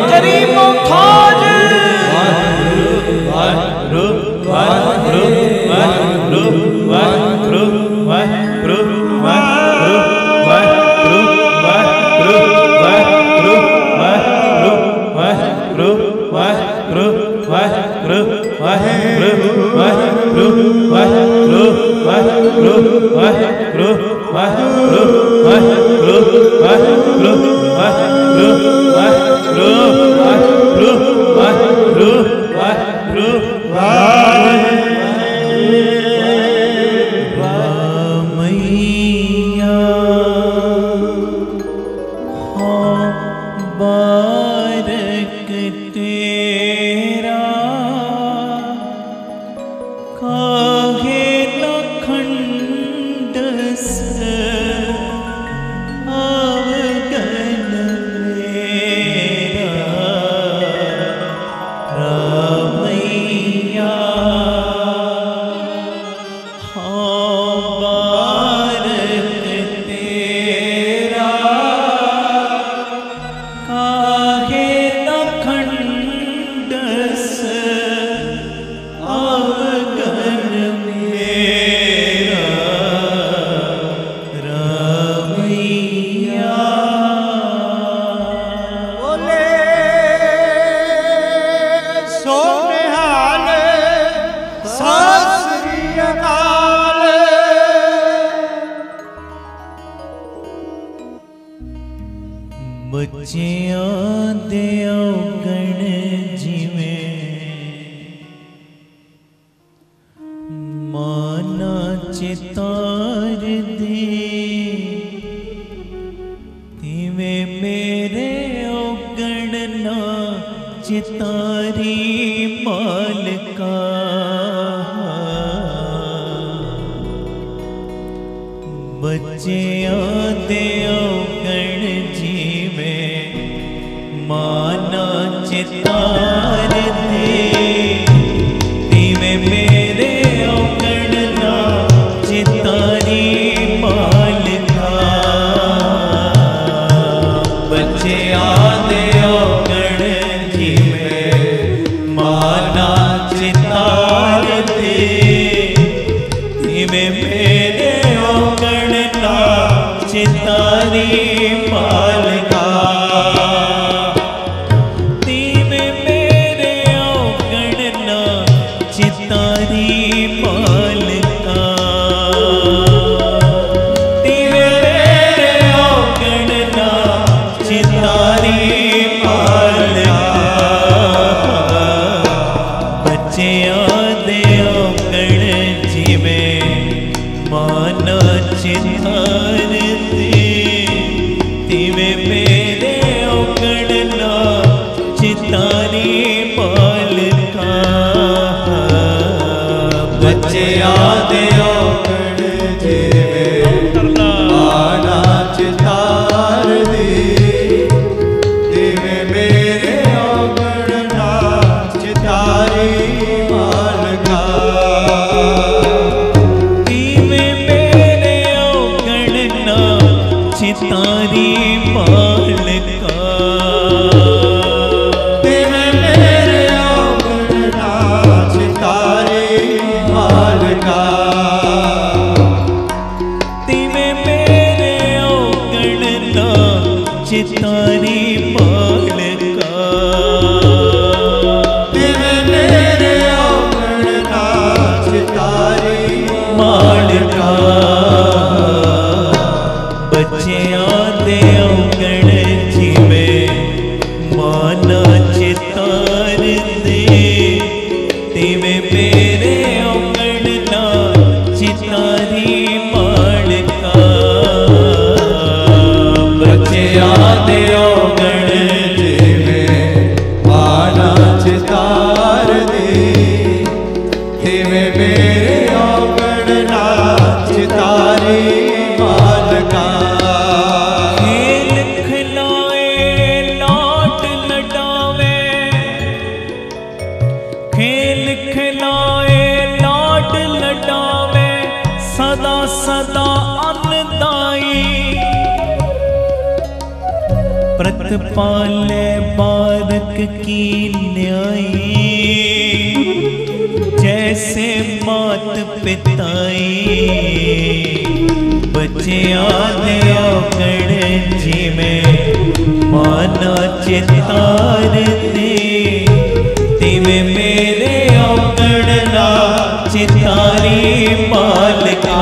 तेरी मुखाज बच्चियां दे औगण जिवें माना चितार दे तिवें मेरे औगण ना चितारी मालका बच्चियां दे औगण माना चितार दे तिवें मेरे औगण ना चितारी मालका बच्चियां दे औगण जिवें माना चितार दे तिवें मेरे औगण ना चितारी मालका बच्चियां दे प्रतपाले बारक की न्यायी, जैसे मात पिताई बच्चिया दे औगण जिवे माना चितार दे, तिवे मेरे औगण ना चितारी मालका।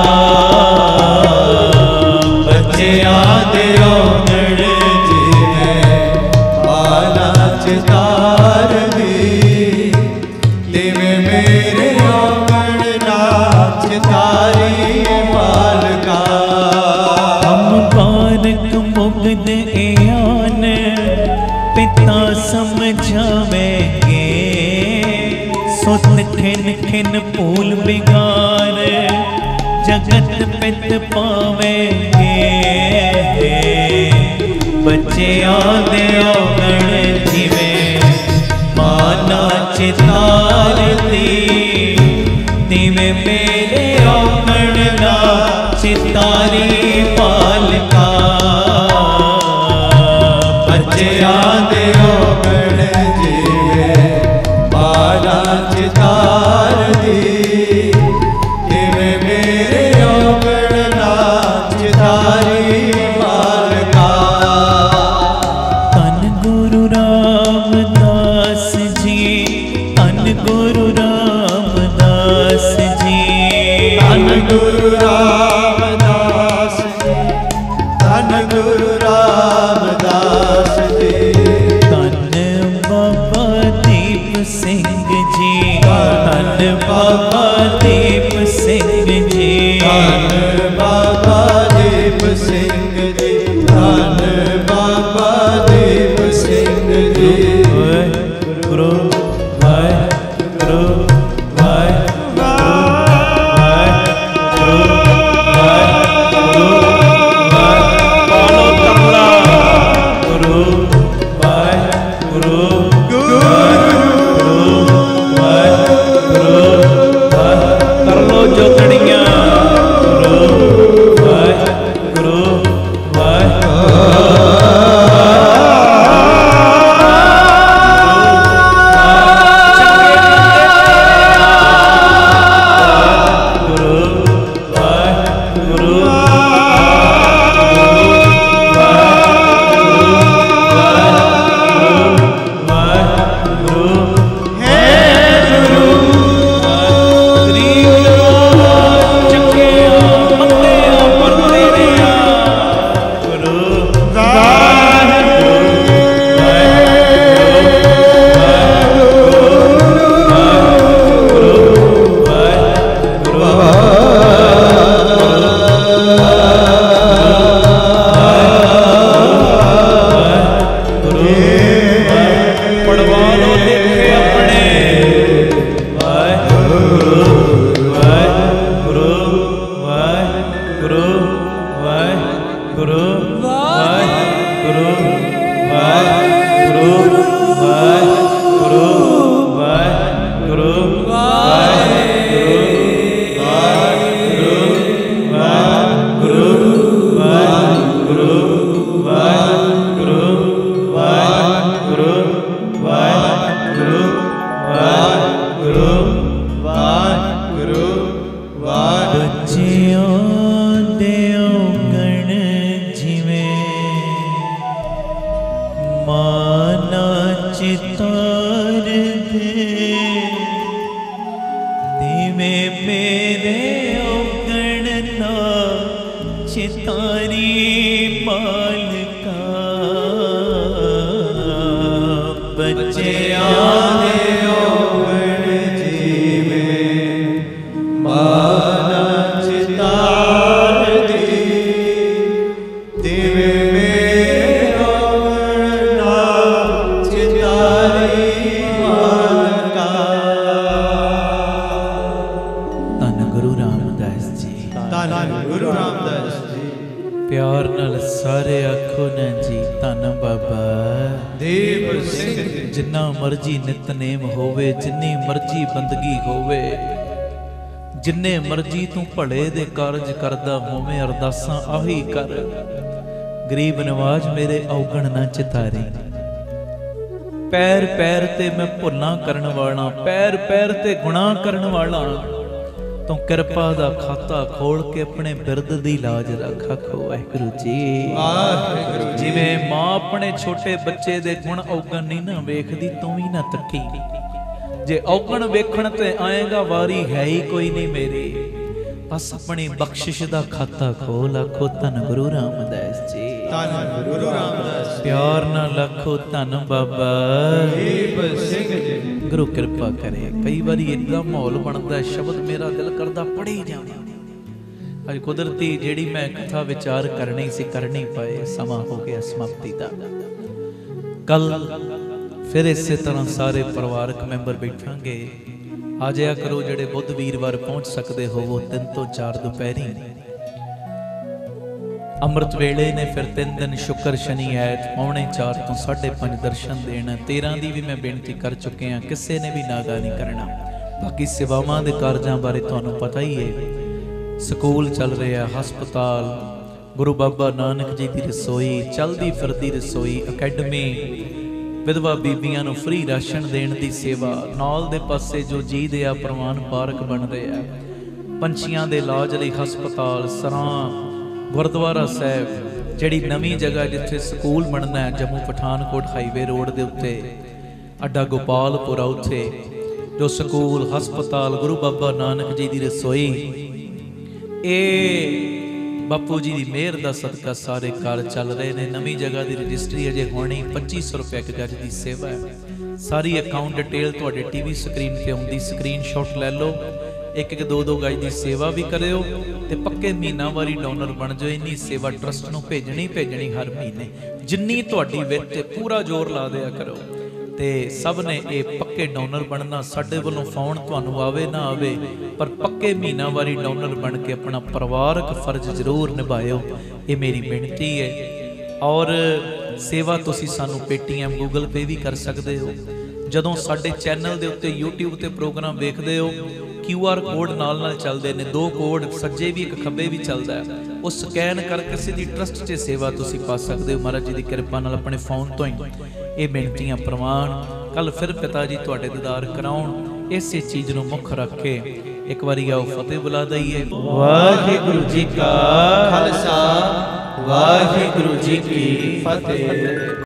बच्चिया दे औगण जिवे माना चितार दे, तिवे मेरे औगण ना चितारी मालका। हम बारक मुग्ध एयान पिता समझावेंगे, सुत खिन खिन फूल बिगार जगत पित पावेंगे। बच्चे आदे औगण जिवे माना चितार दी, तिवे मेरे औगण ना चितारी पालका। बच्चे आदे औगण जिवे माना चितार दी, तिवे मेरे औगण ना चितारी पालका। धन गुरु रामदास जी, धन गुरु रामदास जी, धन गुरु रामदास जी, धन गुरु रामदास जी। धन बाबा दीप सिंह जी, धन बाबा दीप सिंह जी, धन बाबा दीप सिंह जी, धन बाबा दीप सिंह जी। गुरु वाहे गुरु वाहे गुरु वाहे गुरु वाहे बोलो तबला। गुरु वाहे गुरु गुरु वाहे गुरु वाहे कर लो जोतड़ियां। गुरु वाहे गुरु वाहे प्यार नाल सारे आखो ना जी धन बाबा दीप सिंह। जिन्ना मर्जी नितनेम होवे, जिन्नी मर्जी बंदगी होवे, जिन्ने मर्जी तू भले दे कारज करदा होवे, अरदासां आही कर। गरीब नवाज मेरे औगण ना चितारी। पैर पैर ते मैं भुल्लां करन वाला, पैर पैर ते गुनाह करन वाला, तू किरपा दा खाता खोल के अपने बिरद दी लाज रखा खो। वाहिगुरू जी वाहिगुरू जी। जिवें मां अपने छोटे बच्चे दे गुण औगण नहीं ना वेखदी, तू भी ना तकी। जे औगण वेखण ते आएगा वारी है ही कोई नहीं मेरी। बस अपनी बख्शिश दा खाता खोल, आखो धन गुरु रामदास जी। ਧੰਨ ਗੁਰੂ ਰਾਮਦਾਸ प्यार ना लखो धन बाबा ਦੀਪ ਸਿੰਘ ਜੀ। गुरु कृपा करे। कई बारी इदा माहौल बनता, शब्द मेरा दिल करता पढ़ी जावा। अज कुदरती जेड़ी मैं कथा विचार करनी सी कर नहीं पाए, समा हो गया समाप्ति का। कल फिर इस तरह सारे परिवारक मैंबर बैठांगे। आ जाया करो जेड़े बुध वीरवार पहुंच सकते हो, वो 3 ਤੋਂ 4 दोपहरी अमृत वेले ने। फिर 3 दिन शुक्र शनि ऐत 4:45 ਤੋਂ 5:30 दर्शन देना। 13 ਦੀ भी मैं बेनती कर चुके हैं, किसी ने भी नागा नहीं करना। बाकी सेवावां दे कारजां बारे तुहानूं पता ही है। स्कूल चल रहा, हस्पताल, गुरु बाबा नानक जी की रसोई, चलदी फिरदी रसोई, अकैडमी, विधवा बीबियां नूं फ्री राशन देण दी सेवा, नाल दे पासे जो जी दिया प्रवान पार्क बन रहा है, पंछियां दे इलाज लई हस्पताल, सरां गुरुद्वारा साहब, जिहड़ी नवीं जगह जिथे स्कूल बनना है जम्मू पठानकोट हाईवे रोड के उत्ते, अड्डा गोपालपुरा, उत्थे जो स्कूल हस्पताल गुरु बाबा नानक जी की रसोई, ये बापू जी की मेहर का सदका सारे कार्य चल रहे हैं। नवीं जगह की रजिस्ट्री अजे होनी, 2500 रुपये एक गज की सेवा है। सारी अकाउंट डिटेल तुहाडे टीवी स्क्रीन पर आउंदी, स्क्रीनशॉट लै लो। 1-1 2-2 गज की सेवा भी करियो ते पक्के महीनावारी डोनर बन जाओ। इन्नी सेवा ट्रस्ट नूं भेजनी हर महीने, जिन्नी तुहाडी विच पूरा जोर ला दिया करो। ते सब ने ये पक्के डोनर बनना। साडे वालों फोन तुहानूं आवे ना आवे, पर पक्के महीनावारी डोनर बन के अपना परिवारक फर्ज जरूर निभाओ, ये मेरी बेनती है। और सेवा तुसीं सानूं पेटीएम गूगल पे भी कर सकते हो। जदों साडे चैनल दे उत्ते यूट्यूब ते प्रोग्राम वेखदे हो, QR कोड नाल चलते हैं, 2 कोड सज्जे भी एक खब्बे भी चलता है, वो स्कैन करके सीधी ट्रस्ट 'च सेवा तुसीं पा सकते हो। महाराज जी की कृपा नाल अपने फोन तो ही ये बेनतियां प्रवान। कल फिर पिता जी तुहाडे दीदार कराउण, इसे चीज़ नूं मुख रख के एक बारी आओ फतेह बुला दईए। वाहिगुरू जी का खालसा, वाहिगुरू जी की फतेह।